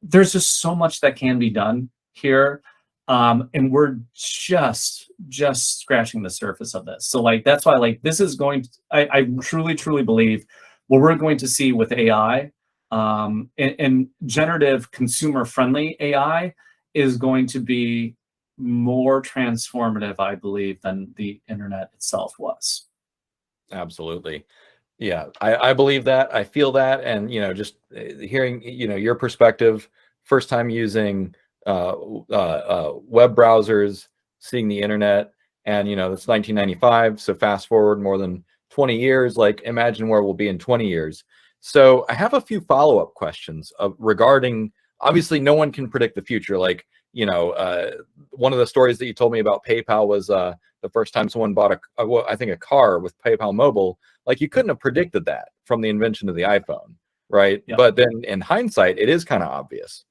There's just so much that can be done here. And we're just scratching the surface of this. So like, that's why like this is going to, I truly believe what we're going to see with AI and generative consumer-friendly AI is going to be more transformative, I believe, than the internet itself was. Absolutely. Yeah, I believe that. I feel that. And, just hearing, your perspective, first time using web browsers, seeing the internet, and, it's 1995. So fast forward more than 20 years, like imagine where we'll be in 20 years. So I have a few follow-up questions regarding, obviously no one can predict the future. Like, one of the stories that you told me about PayPal was the first time someone bought I think a car with PayPal Mobile. Like you couldn't have predicted that from the invention of the iPhone, right? Yep. But then in hindsight, it is kind of obvious.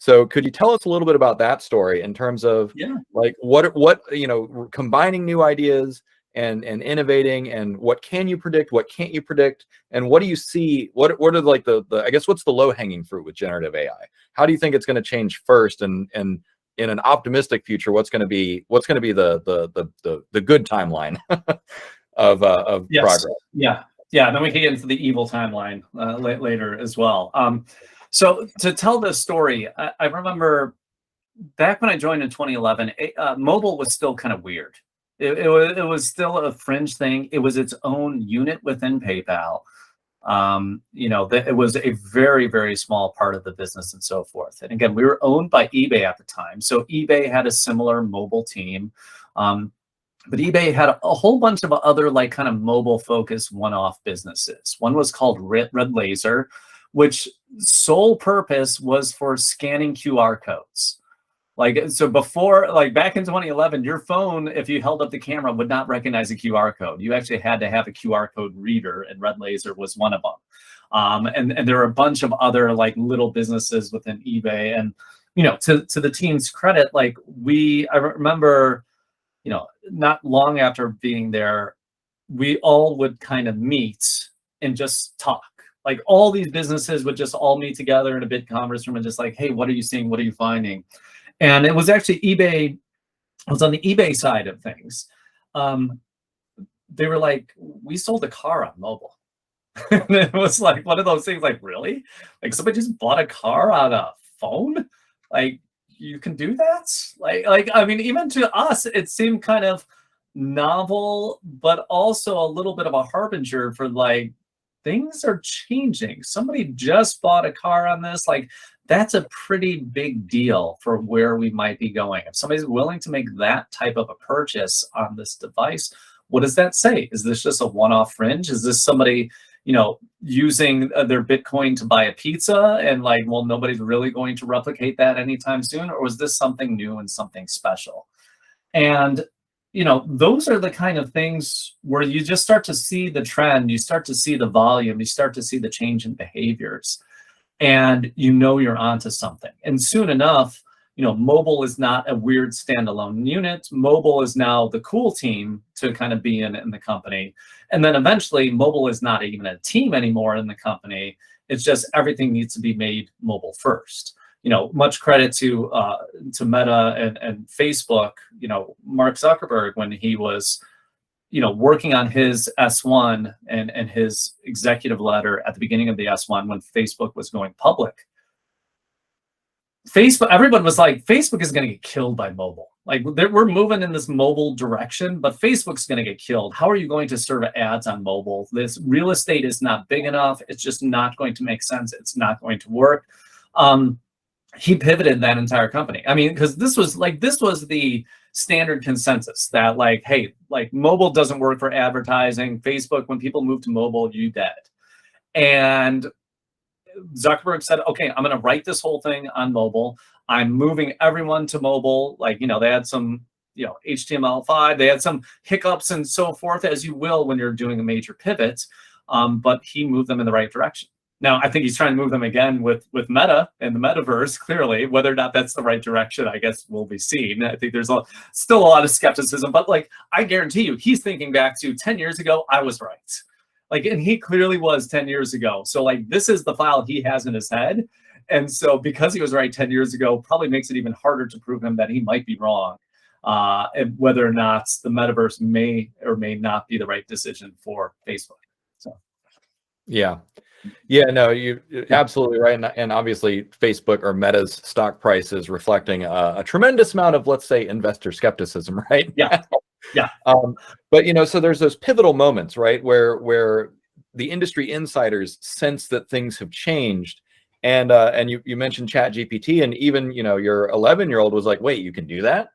So could you tell us a little bit about that story in terms of like what combining new ideas and innovating, and what can you predict, what can't you predict, and what do you see, what are like the I guess what's the low-hanging fruit with generative AI? How do you think it's going to change first, and in an optimistic future, what's going to be the good timeline of progress? Yeah, then we can get into the evil timeline later as well. So to tell this story, I remember back when I joined in 2011, mobile was still kind of weird. It was still a fringe thing. It was its own unit within PayPal. It was a very small part of the business and so forth. And again, we were owned by eBay at the time. So eBay had a similar mobile team. But eBay had a whole bunch of other like kind of mobile focused one-off businesses. One was called Red Laser, which sole purpose was for scanning QR codes. Like, so before, like back in 2011, your phone, if you held up the camera, would not recognize a QR code. You actually had to have a QR code reader, and Red Laser was one of them. And there are a bunch of other like little businesses within eBay. And, to the team's credit, like I remember, not long after being there, we all would kind of meet and just talk. Like all these businesses would just all meet together in a big conference room and just like, hey, what are you seeing? What are you finding? And it was actually eBay. It was on the eBay side of things. They were like, we sold a car on mobile. And it was like one of those things like, really? Like somebody just bought a car on a phone? Like you can do that? Like I mean, even to us, it seemed kind of novel, but also a little bit of a harbinger for like, things are changing. Somebody just bought a car on this. Like, that's a pretty big deal for where we might be going. If somebody's willing to make that type of a purchase on this device, what does that say? Is this just a one-off fringe? Is this somebody, using their Bitcoin to buy a pizza and like, well, nobody's really going to replicate that anytime soon? Or is this something new and something special? And those are the kind of things where you just start to see the trend, you start to see the volume, you start to see the change in behaviors, and you're onto something. And soon enough, mobile is not a weird standalone unit. Mobile is now the cool team to kind of be in the company. And then eventually mobile is not even a team anymore in the company. It's just everything needs to be made mobile first. Much credit to Meta and Facebook, Mark Zuckerberg, when he was, working on his S1 and his executive letter at the beginning of the S1 when Facebook was going public. Facebook, everyone was like, Facebook is going to get killed by mobile. Like we're moving in this mobile direction, but Facebook's going to get killed. How are you going to serve ads on mobile? This real estate is not big enough. It's just not going to make sense. It's not going to work. He pivoted that entire company. I mean, because this was the standard consensus that like, hey, like mobile doesn't work for advertising. Facebook, when people move to mobile, you dead. And Zuckerberg said, okay, I'm going to write this whole thing on mobile. I'm moving everyone to mobile. Like, they had some, HTML5, they had some hiccups and so forth, as you will when you're doing a major pivot. But he moved them in the right direction. Now, I think he's trying to move them again with Meta and the metaverse, clearly. Whether or not that's the right direction, I guess will be seen. I think there's still a lot of skepticism, but like, I guarantee you, he's thinking back to 10 years ago, I was right. Like, and he clearly was 10 years ago. So like, this is the file he has in his head. And so because he was right 10 years ago, probably makes it even harder to prove him that he might be wrong. And whether or not the metaverse may or may not be the right decision for Facebook. So, yeah. Yeah, no, you're absolutely right. And obviously Facebook or Meta's stock price is reflecting a tremendous amount of, let's say, investor skepticism, right? Yeah. Yeah. But, so there's those pivotal moments, right, where the industry insiders sense that things have changed. And you mentioned ChatGPT, and even, your 11-year-old was like, wait, you can do that?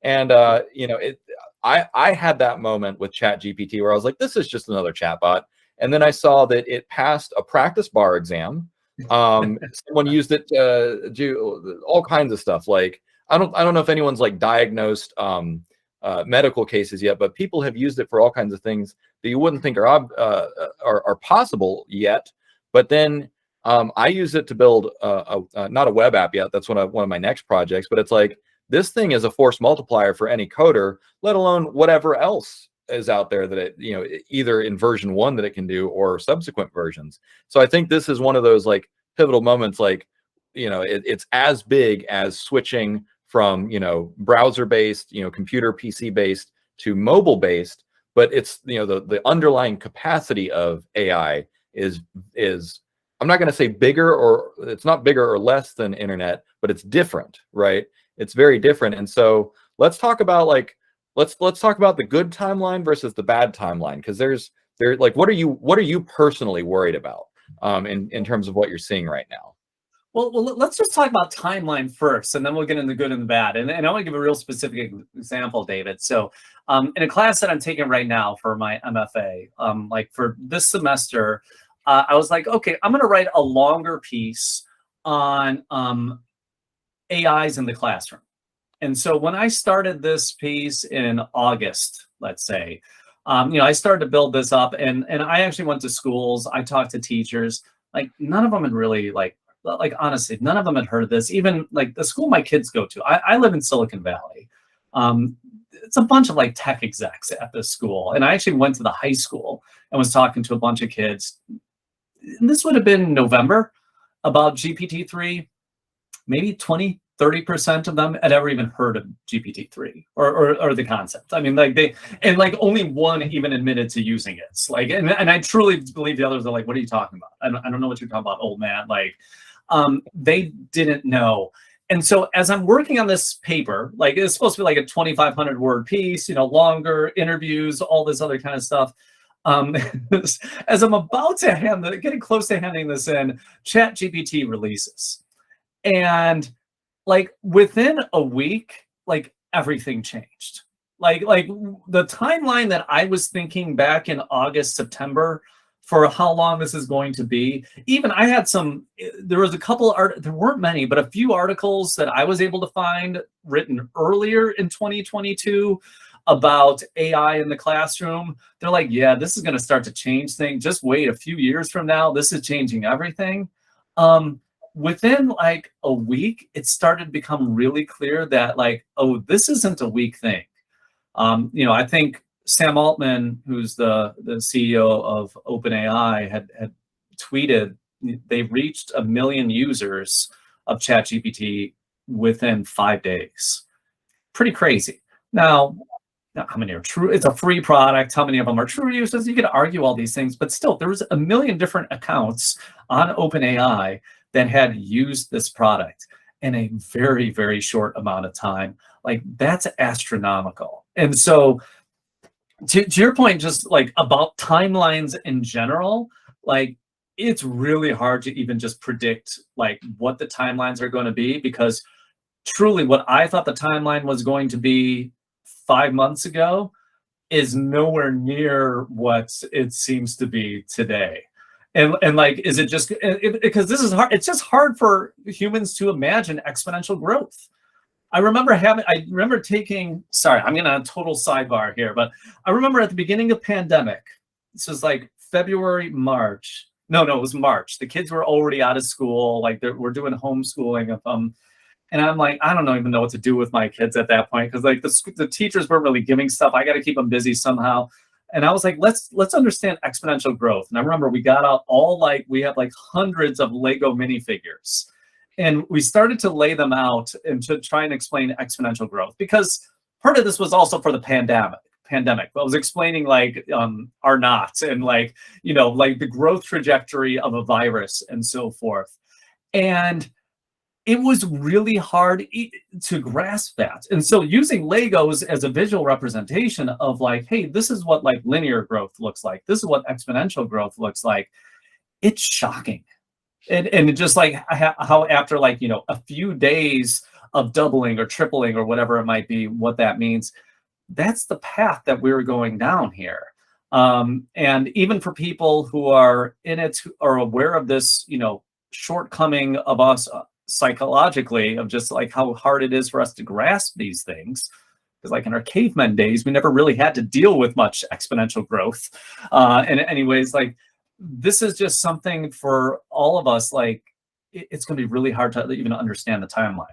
And, I had that moment with ChatGPT where I was like, this is just another chatbot. And then I saw that it passed a practice bar exam. Someone used it to do all kinds of stuff. Like, I don't know if anyone's like diagnosed medical cases yet, but people have used it for all kinds of things that you wouldn't think are possible yet. But then I use it to build not a web app yet. That's one of my next projects. But it's like, this thing is a force multiplier for any coder, let alone whatever else is out there that it, either in version 1 that it can do or subsequent versions. So I think this is one of those like pivotal moments, like, it's as big as switching from, browser based, computer PC based to mobile based, but it's, the underlying capacity of AI is I'm not going to say bigger, or it's not bigger or less than internet, but it's different, right? It's very different. And so let's talk about like, let's talk about the good timeline versus the bad timeline, because there's like, what are you personally worried about in terms of what you're seeing right now? Well, let's just talk about timeline first, and then we'll get into the good and the bad. And I want to give a real specific example, David. So in a class that I'm taking right now for my MFA, like for this semester, I was like, okay, I'm going to write a longer piece on AIs in the classroom. And so when I started this piece in August, let's say, I started to build this up, and I actually went to schools. I talked to teachers. Like, none of them had really like honestly, none of them had heard of this. Even like the school my kids go to. I live in Silicon Valley. It's a bunch of like tech execs at this school, and I actually went to the high school and was talking to a bunch of kids. And this would have been November about GPT-3. Maybe 20-30% of them had ever even heard of GPT-3 or the concept. I mean, like only one even admitted to using it. Like, and I truly believe the others are like, what are you talking about? I don't know what you're talking about, old man. Like, they didn't know. And so as I'm working on this paper, like it's supposed to be like a 2,500 word piece, longer interviews, all this other kind of stuff. As I'm about to getting close to handing this in, ChatGPT releases. And like within a week, like everything changed. Like the timeline that I was thinking back in August, September for how long this is going to be. Even I had there was a couple there weren't many, but a few articles that I was able to find written earlier in 2022 about AI in the classroom. They're like, yeah, this is going to start to change things. Just wait a few years from now. This is changing everything. Within like a week, it started to become really clear that like, oh, this isn't a weak thing. I think Sam Altman, who's the CEO of OpenAI, had tweeted they reached 1 million users of ChatGPT within 5 days. Pretty crazy. Now, how many are true? It's a free product. How many of them are true users? You can argue all these things, but still, there was 1 million different accounts on OpenAI that had used this product. in a very, very short amount of time. Like, that's astronomical. And so to your point, just like about timelines in general, like it's really hard to even just predict like what the timelines are going to be, because truly what I thought the timeline was going to be 5 months ago is nowhere near what it seems to be today. And like, is it just because this is hard? It's just hard for humans to imagine exponential growth. I remember taking, sorry, I'm gonna total sidebar here, but I remember at the beginning of pandemic, this was like February, March. No, it was March. The kids were already out of school, like we're doing homeschooling of them. And I'm like, I don't even know what to do with my kids at that point, because like the teachers weren't really giving stuff. I got to keep them busy somehow. And I was like, let's understand exponential growth. And I remember we got out we had like hundreds of Lego minifigures. And we started to lay them out and to try and explain exponential growth, because part of this was also for the pandemic. I was explaining like R naught and like, like the growth trajectory of a virus and so forth. And it was really hard to grasp that. And so using Legos as a visual representation of like, hey, this is what like linear growth looks like. This is what exponential growth looks like. It's shocking. And just like how after like, a few days of doubling or tripling or whatever it might be, what that means, that's the path that we're going down here. And even for people who are in it, who are aware of this, shortcoming of us psychologically, of just like how hard it is for us to grasp these things. Because like in our caveman days, we never really had to deal with much exponential growth. And anyways, like, this is just something for all of us, like it's going to be really hard to even understand the timeline.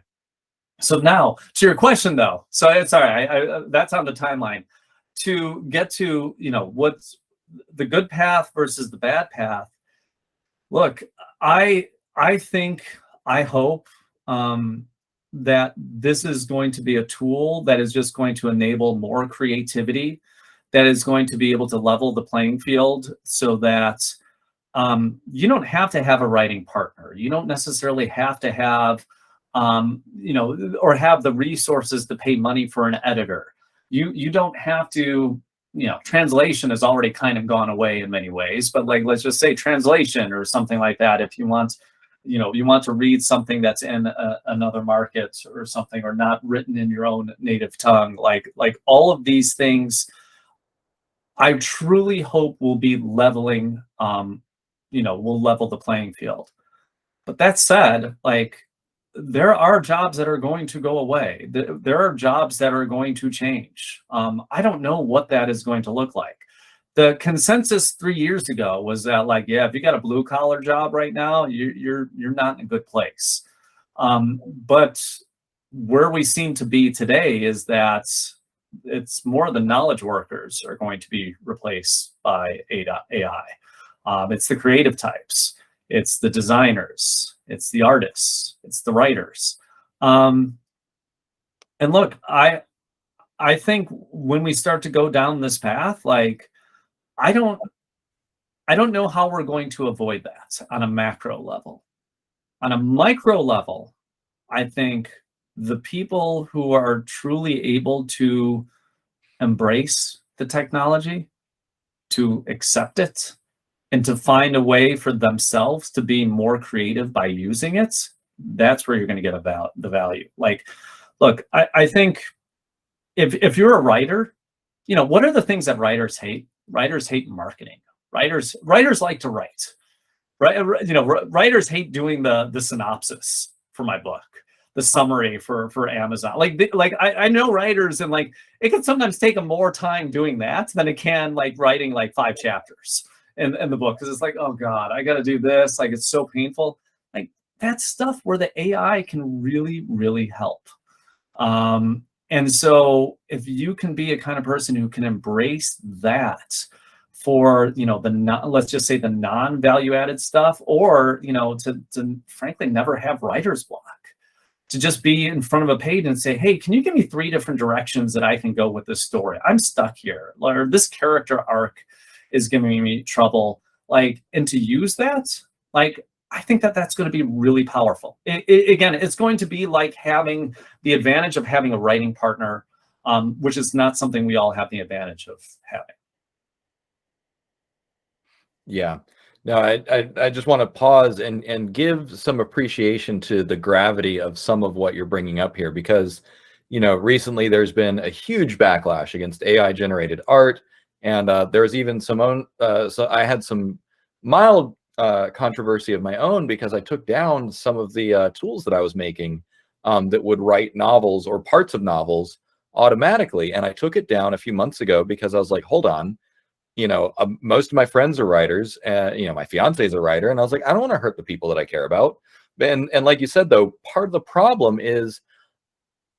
So now to your question though, so it's all right, that's on the timeline. To get to, what's the good path versus the bad path. Look, I hope that this is going to be a tool that is just going to enable more creativity, that is going to be able to level the playing field, so that you don't have to have a writing partner. You don't necessarily have to have, or have the resources to pay money for an editor. You don't have to, translation has already kind of gone away in many ways, but like, let's just say translation or something like that. If you want, you want to read something that's in another market or something, or not written in your own native tongue, like all of these things, I truly hope will be leveling, will level the playing field. But that said, like, there are jobs that are going to go away. There are jobs that are going to change. I don't know what that is going to look like. The consensus 3 years ago was that, like, yeah, if you got a blue collar job right now, you're not in a good place. But where we seem to be today is that it's more the knowledge workers are going to be replaced by AI. It's the creative types, it's the designers, it's the artists, it's the writers. And look, I think when we start to go down this path, like, I don't know how we're going to avoid that on a macro level. On a micro level, I think the people who are truly able to embrace the technology, to accept it, and to find a way for themselves to be more creative by using it, that's where you're going to get about the value. Like, look, I think if you're a writer, what are the things that writers hate? Writers hate marketing. Writers like to write, right? Writers hate doing the synopsis for my book, the summary for Amazon. I know writers, and like, it can sometimes take them more time doing that than it can like writing like 5 chapters in the book, because it's like, oh God, I got to do this. Like, it's so painful. Like, that's stuff where the AI can really, really help. And so if you can be a kind of person who can embrace that for, let's just say the non-value added stuff, or, to frankly never have writer's block, to just be in front of a page and say, hey, can you give me 3 different directions that I can go with this story? I'm stuck here, or this character arc is giving me trouble. Like, and to use that, like, I think that that's going to be really powerful. Again, it's going to be like having the advantage of having a writing partner, which is not something we all have the advantage of having. Yeah. No, I just want to pause and give some appreciation to the gravity of some of what you're bringing up here, because, recently there's been a huge backlash against AI generated art, and there's even so I had some mild controversy of my own because I took down some of the tools that I was making that would write novels or parts of novels automatically, and I took it down a few months ago because I was like, hold on. Most of my friends are writers, and my fiance is a writer, and I was like, I don't want to hurt the people that I care about. And like you said, though, part of the problem is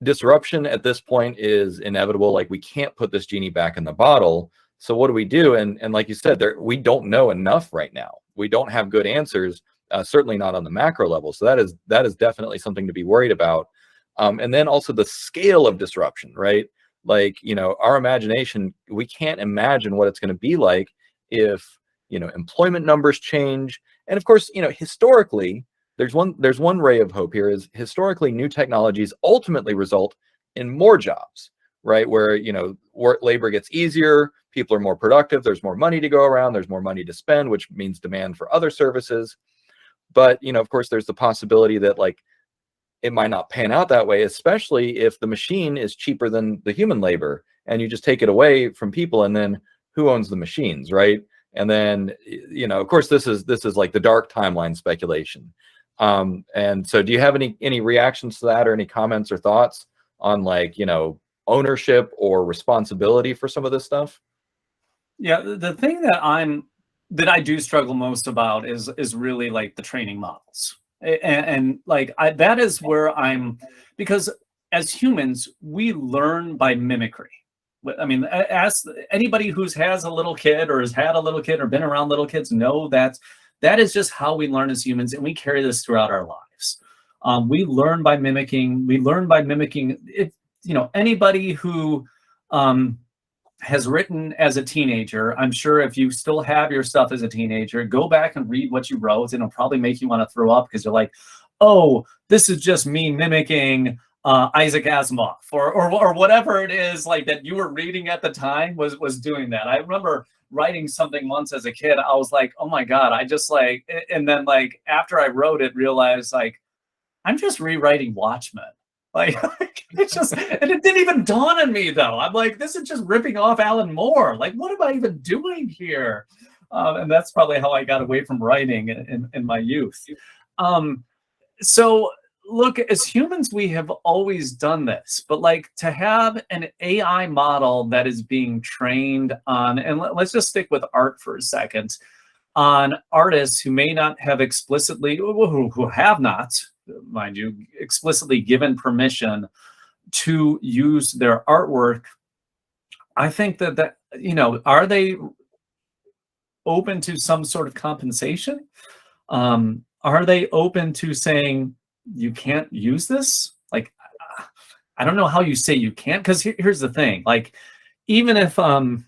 disruption at this point is inevitable. Like, we can't put this genie back in the bottle. So what do we do? And like you said, we don't know enough right now. We don't have good answers, certainly not on the macro level. So that is definitely something to be worried about. And then also the scale of disruption, right? Like, our imagination, we can't imagine what it's going to be like if, employment numbers change. And of course, historically, there's one ray of hope here is historically new technologies ultimately result in more jobs, right? Where, work labor gets easier, people are more productive, there's more money to go around, there's more money to spend, which means demand for other services. But, of course, there's the possibility that, like, it might not pan out that way, especially if the machine is cheaper than the human labor and you just take it away from people, and then who owns the machines, right? And then, of course, this is like the dark timeline speculation. And so do you have any reactions to that, or any comments or thoughts on, like, ownership or responsibility for some of this stuff? Yeah, the thing that I do struggle most about is really like the training models. And like that is where because as humans, we learn by mimicry. I mean, ask anybody who's has a little kid or has had a little kid or been around little kids know that is just how we learn as humans, and we carry this throughout our lives. We learn by mimicking. We learn by mimicking. If anybody who has written as a teenager, I'm sure if you still have your stuff as a teenager, go back and read what you wrote, and it'll probably make you want to throw up because you're like, oh, this is just me mimicking Isaac Asimov or whatever it is, like, that you were reading at the time was doing that. I remember writing something once as a kid. I was like, oh my God, I just like, and then like after I wrote it, realized like, I'm just rewriting Watchmen. Like, it didn't even dawn on me though. I'm like, this is just ripping off Alan Moore. Like, what am I even doing here? And that's probably how I got away from writing in my youth. So look, as humans, we have always done this, but like to have an AI model that is being trained on, and let's just stick with art for a second, on artists who may not have explicitly, who have not, mind you, explicitly given permission to use their artwork. I think that are they open to some sort of compensation? Are they open to saying you can't use this? Like, I don't know how you say you can't, because here's the thing. Like, even if okay,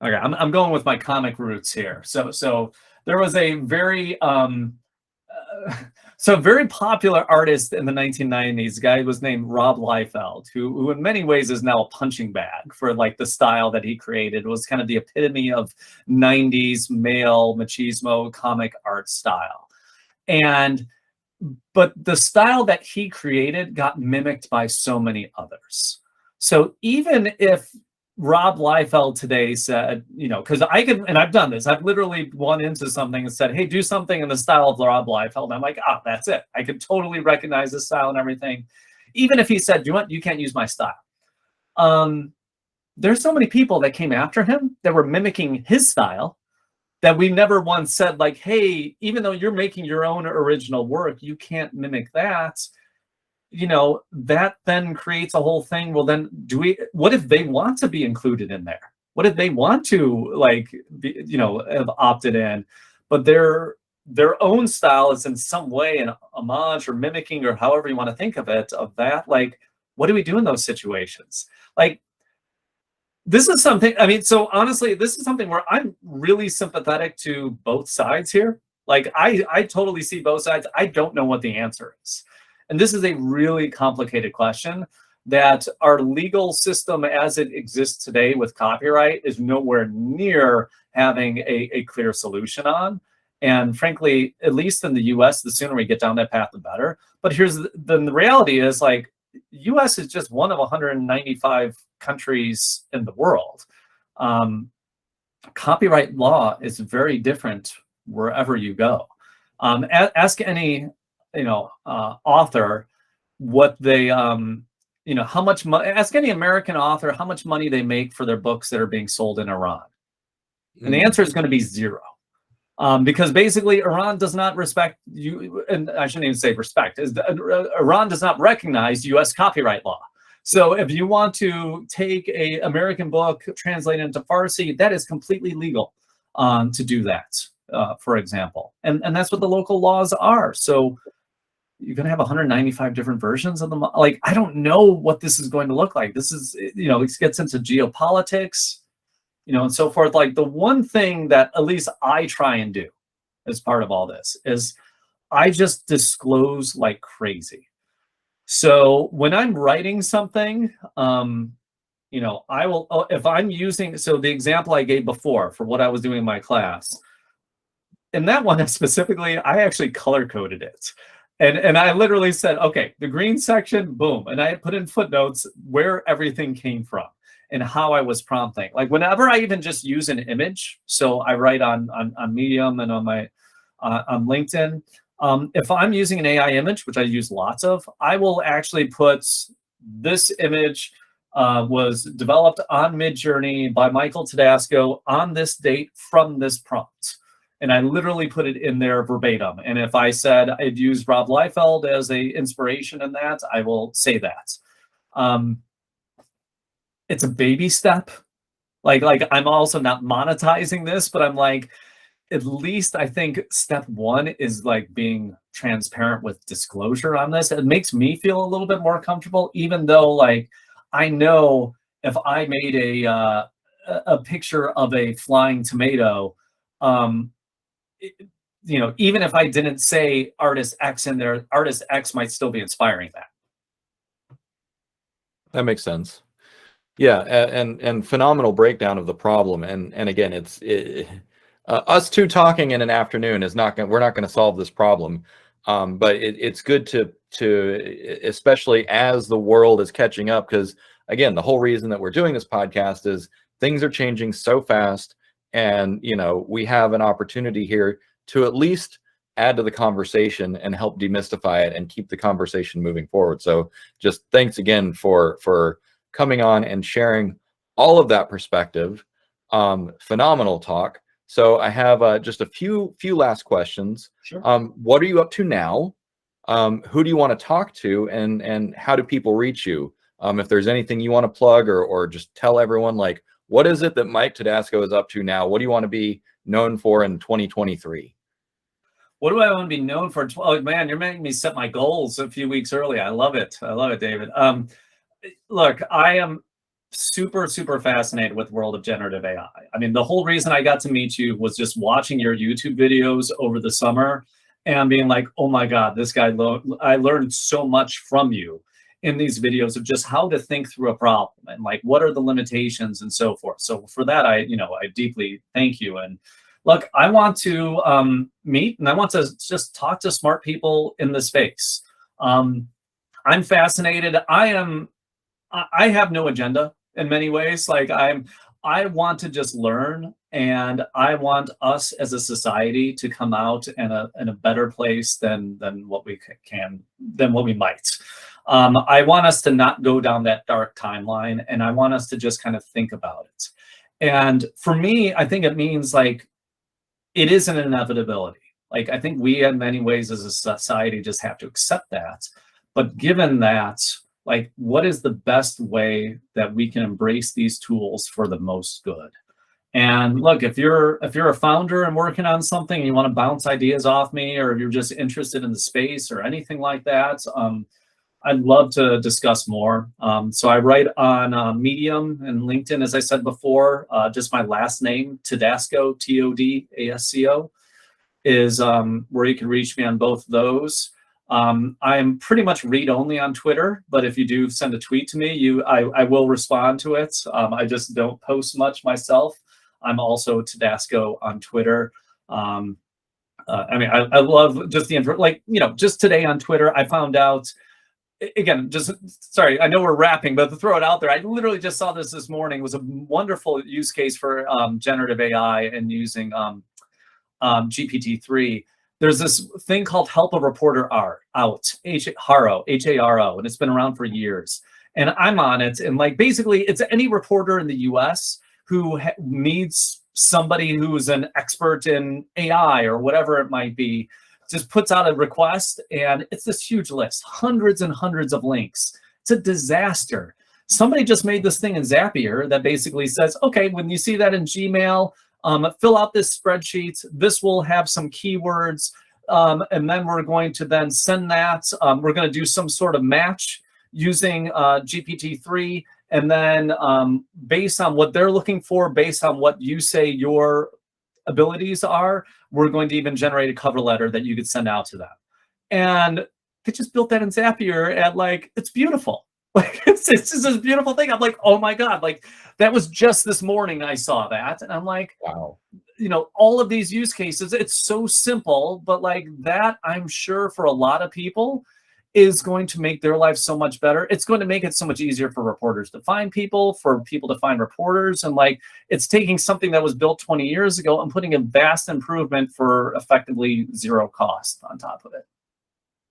I'm going with my comic roots here. So there was a very very popular artist in the 1990s. A guy was named Rob Liefeld, who in many ways is now a punching bag for like the style that he created. It was kind of the epitome of 90s male machismo comic art style. But the style that he created got mimicked by so many others. So even if Rob Liefeld today said, because I can, and I've done this, I've literally gone into something and said, hey, do something in the style of Rob Liefeld. And I'm like, that's it. I can totally recognize this style and everything. Even if he said, you can't use my style. There's so many people that came after him that were mimicking his style that we never once said, like, hey, even though you're making your own original work, you can't mimic that. That then creates a whole thing. Well, then what if they want to be included in there? What if they want to, like, have opted in, but their own style is in some way an homage or mimicking, or however you want to think of it, of that? Like, what do we do in those situations? Like, this is something, I mean, so honestly, this is something where I'm really sympathetic to both sides here. Like I totally see both sides. I don't know what the answer is. And this is a really complicated question that our legal system as it exists today with copyright is nowhere near having a clear solution on. And frankly, at least in the US, the sooner we get down that path, the better. But here's the reality is like, US is just one of 195 countries in the world. Copyright law is very different wherever you go. Ask any, author what they, how much money, ask any American author how much money they make for their books that are being sold in Iran. And the answer is going to be zero. Because basically Iran does not respect you, and I shouldn't even say respect, Iran does not recognize US copyright law. So if you want to take a American book, translate it into Farsi, that is completely legal to do that, for example. And that's what the local laws are. So you're going to have 195 different versions of them. Like, I don't know what this is going to look like. This is, it gets into geopolitics, and so forth. Like, the one thing that at least I try and do as part of all this is I just disclose like crazy. So when I'm writing something, I will, if I'm using, so the example I gave before for what I was doing in my class, in that one specifically, I actually color coded it. And I literally said, okay, the green section, boom. And I put in footnotes where everything came from and how I was prompting. Like, whenever I even just use an image, so I write on Medium and on my on LinkedIn, if I'm using an AI image, which I use lots of, I will actually put this image was developed on Midjourney by Michael Todasco on this date from this prompt. And I literally put it in there verbatim. And if I said I'd use Rob Liefeld as a inspiration in that, I will say that. It's a baby step. Like I'm also not monetizing this, but I'm like, at least I think step one is like being transparent with disclosure on this. It makes me feel a little bit more comfortable, even though like I know if I made a picture of a flying tomato, even if I didn't say artist X in there, artist X might still be inspiring that. That makes sense. Yeah, and phenomenal breakdown of the problem. And again, us two talking in an afternoon is not going. We're not going to solve this problem. But it's good to especially as the world is catching up, because again, the whole reason that we're doing this podcast is things are changing so fast, and we have an opportunity here to at least add to the conversation and help demystify it and keep the conversation moving forward. So just thanks again for coming on and sharing all of that perspective. Phenomenal talk. So I have just a few last questions. Sure. What are you up to now? Who do you want to talk to, and how do people reach you? If there's anything you want to plug or just tell everyone, like, what is it that Mike Todasco is up to now? What do you want to be known for in 2023? What do I want to be known for? Oh man, you're making me set my goals a few weeks early. I love it. I love it, David. Look, I am super fascinated with the world of generative AI. I mean, the whole reason I got to meet you was just watching your YouTube videos over the summer and being like, oh my God, this guy, I learned so much from you in these videos of just how to think through a problem and like, what are the limitations and so forth. So for that, I deeply thank you. And look, I want to meet and I want to just talk to smart people in the space. I'm fascinated. I have no agenda in many ways. Like I want to just learn, and I want us as a society to come out in a better place than what we might. I want us to not go down that dark timeline, and I want us to just kind of think about it. And for me, I think it means like it is an inevitability. Like I think we in many ways as a society just have to accept that. But given that, like, what is the best way that we can embrace these tools for the most good? And look, if you're a founder and working on something and you want to bounce ideas off me, or if you're just interested in the space or anything like that, I'd love to discuss more. So I write on Medium and LinkedIn, as I said before, just my last name, Todasco, Todasco. is where you can reach me on both those. I'm pretty much read only on Twitter, but if you do send a tweet to me, I will respond to it. I just don't post much myself. I'm also Todasco on Twitter. I mean, I love just the info. Like, just today on Twitter, I found out. Again, just sorry, I know we're wrapping, but to throw it out there, I literally just saw this morning. It was a wonderful use case for generative AI and using GPT-3. There's this thing called Help a Reporter Out, Haro, H-A-R-O, and it's been around for years. And I'm on it, and like basically, it's any reporter in the U.S. who needs somebody who's an expert in AI or whatever it might be, just puts out a request, and it's this huge list, hundreds and hundreds of links. It's a disaster. Somebody just made this thing in Zapier that basically says, okay, when you see that in Gmail, fill out this spreadsheet. This will have some keywords, and then we're going to then send that. We're going to do some sort of match using GPT-3, and then based on what they're looking for, based on what you say your abilities are, we're going to even generate a cover letter that you could send out to them. And they just built that in Zapier, and like, it's beautiful. Like, it's just this beautiful thing. I'm like, oh my God, like that was just this morning I saw that. And I'm like, Wow. All of these use cases, it's so simple, but like that, I'm sure for a lot of people is going to make their life so much better. It's going to make it so much easier for reporters to find people, for people to find reporters. And like, it's taking something that was built 20 years ago and putting a vast improvement for effectively zero cost on top of it.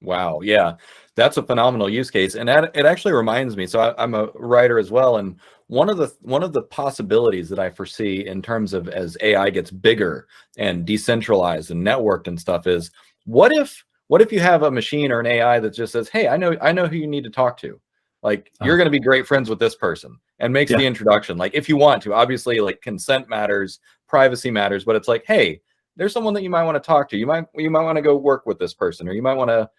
Wow. Yeah, that's a phenomenal use case. And it actually reminds me, so I'm a writer as well. And one of the possibilities that I foresee in terms of as AI gets bigger and decentralized and networked and stuff is, what if you have a machine or an AI that just says, hey, I know who you need to talk to. Like, you're going to be great friends with this person, and makes the introduction. Like, if you want to, obviously, like, consent matters, privacy matters, but it's like, hey, there's someone that you might want to talk to. You might want to go work with this person, or you might want to,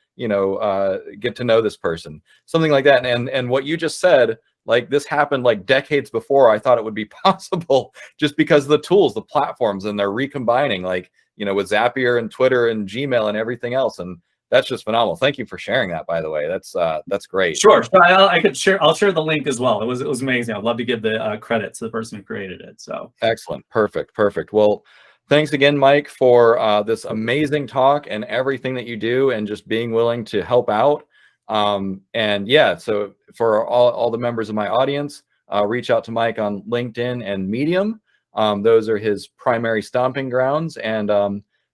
get to know this person, something like that. And what you just said, like, this happened like decades before I thought it would be possible, just because of the tools, the platforms, and they're recombining, like, with Zapier and Twitter and Gmail and everything else. And that's just phenomenal. Thank you for sharing that, by the way. That's great. Sure. I'll share the link as well. It was amazing. I'd love to give the credit to the person who created it. So excellent. Perfect. Well, thanks again, Mike, for this amazing talk and everything that you do, and just being willing to help out. And yeah, so for all the members of my audience, reach out to Mike on LinkedIn and Medium. Those are his primary stomping grounds. And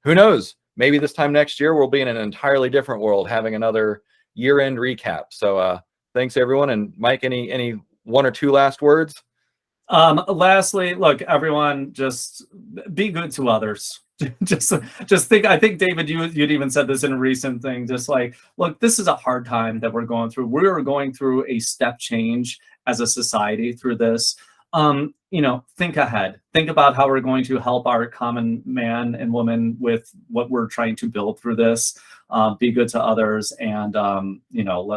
who knows, maybe this time next year we'll be in an entirely different world, having another year-end recap. So thanks, everyone. And Mike, any one or two last words? Lastly, look, everyone, just be good to others. just think. I think, David, you'd even said this in a recent thing. Just like, look, this is a hard time that we're going through. We are going through a step change as a society through this. Think ahead. Think about how we're going to help our common man and woman with what we're trying to build through this. Be good to others, and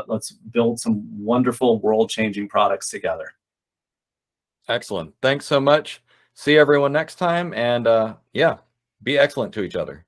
let's build some wonderful world-changing products together. Excellent. Thanks so much. See everyone next time. And yeah, be excellent to each other.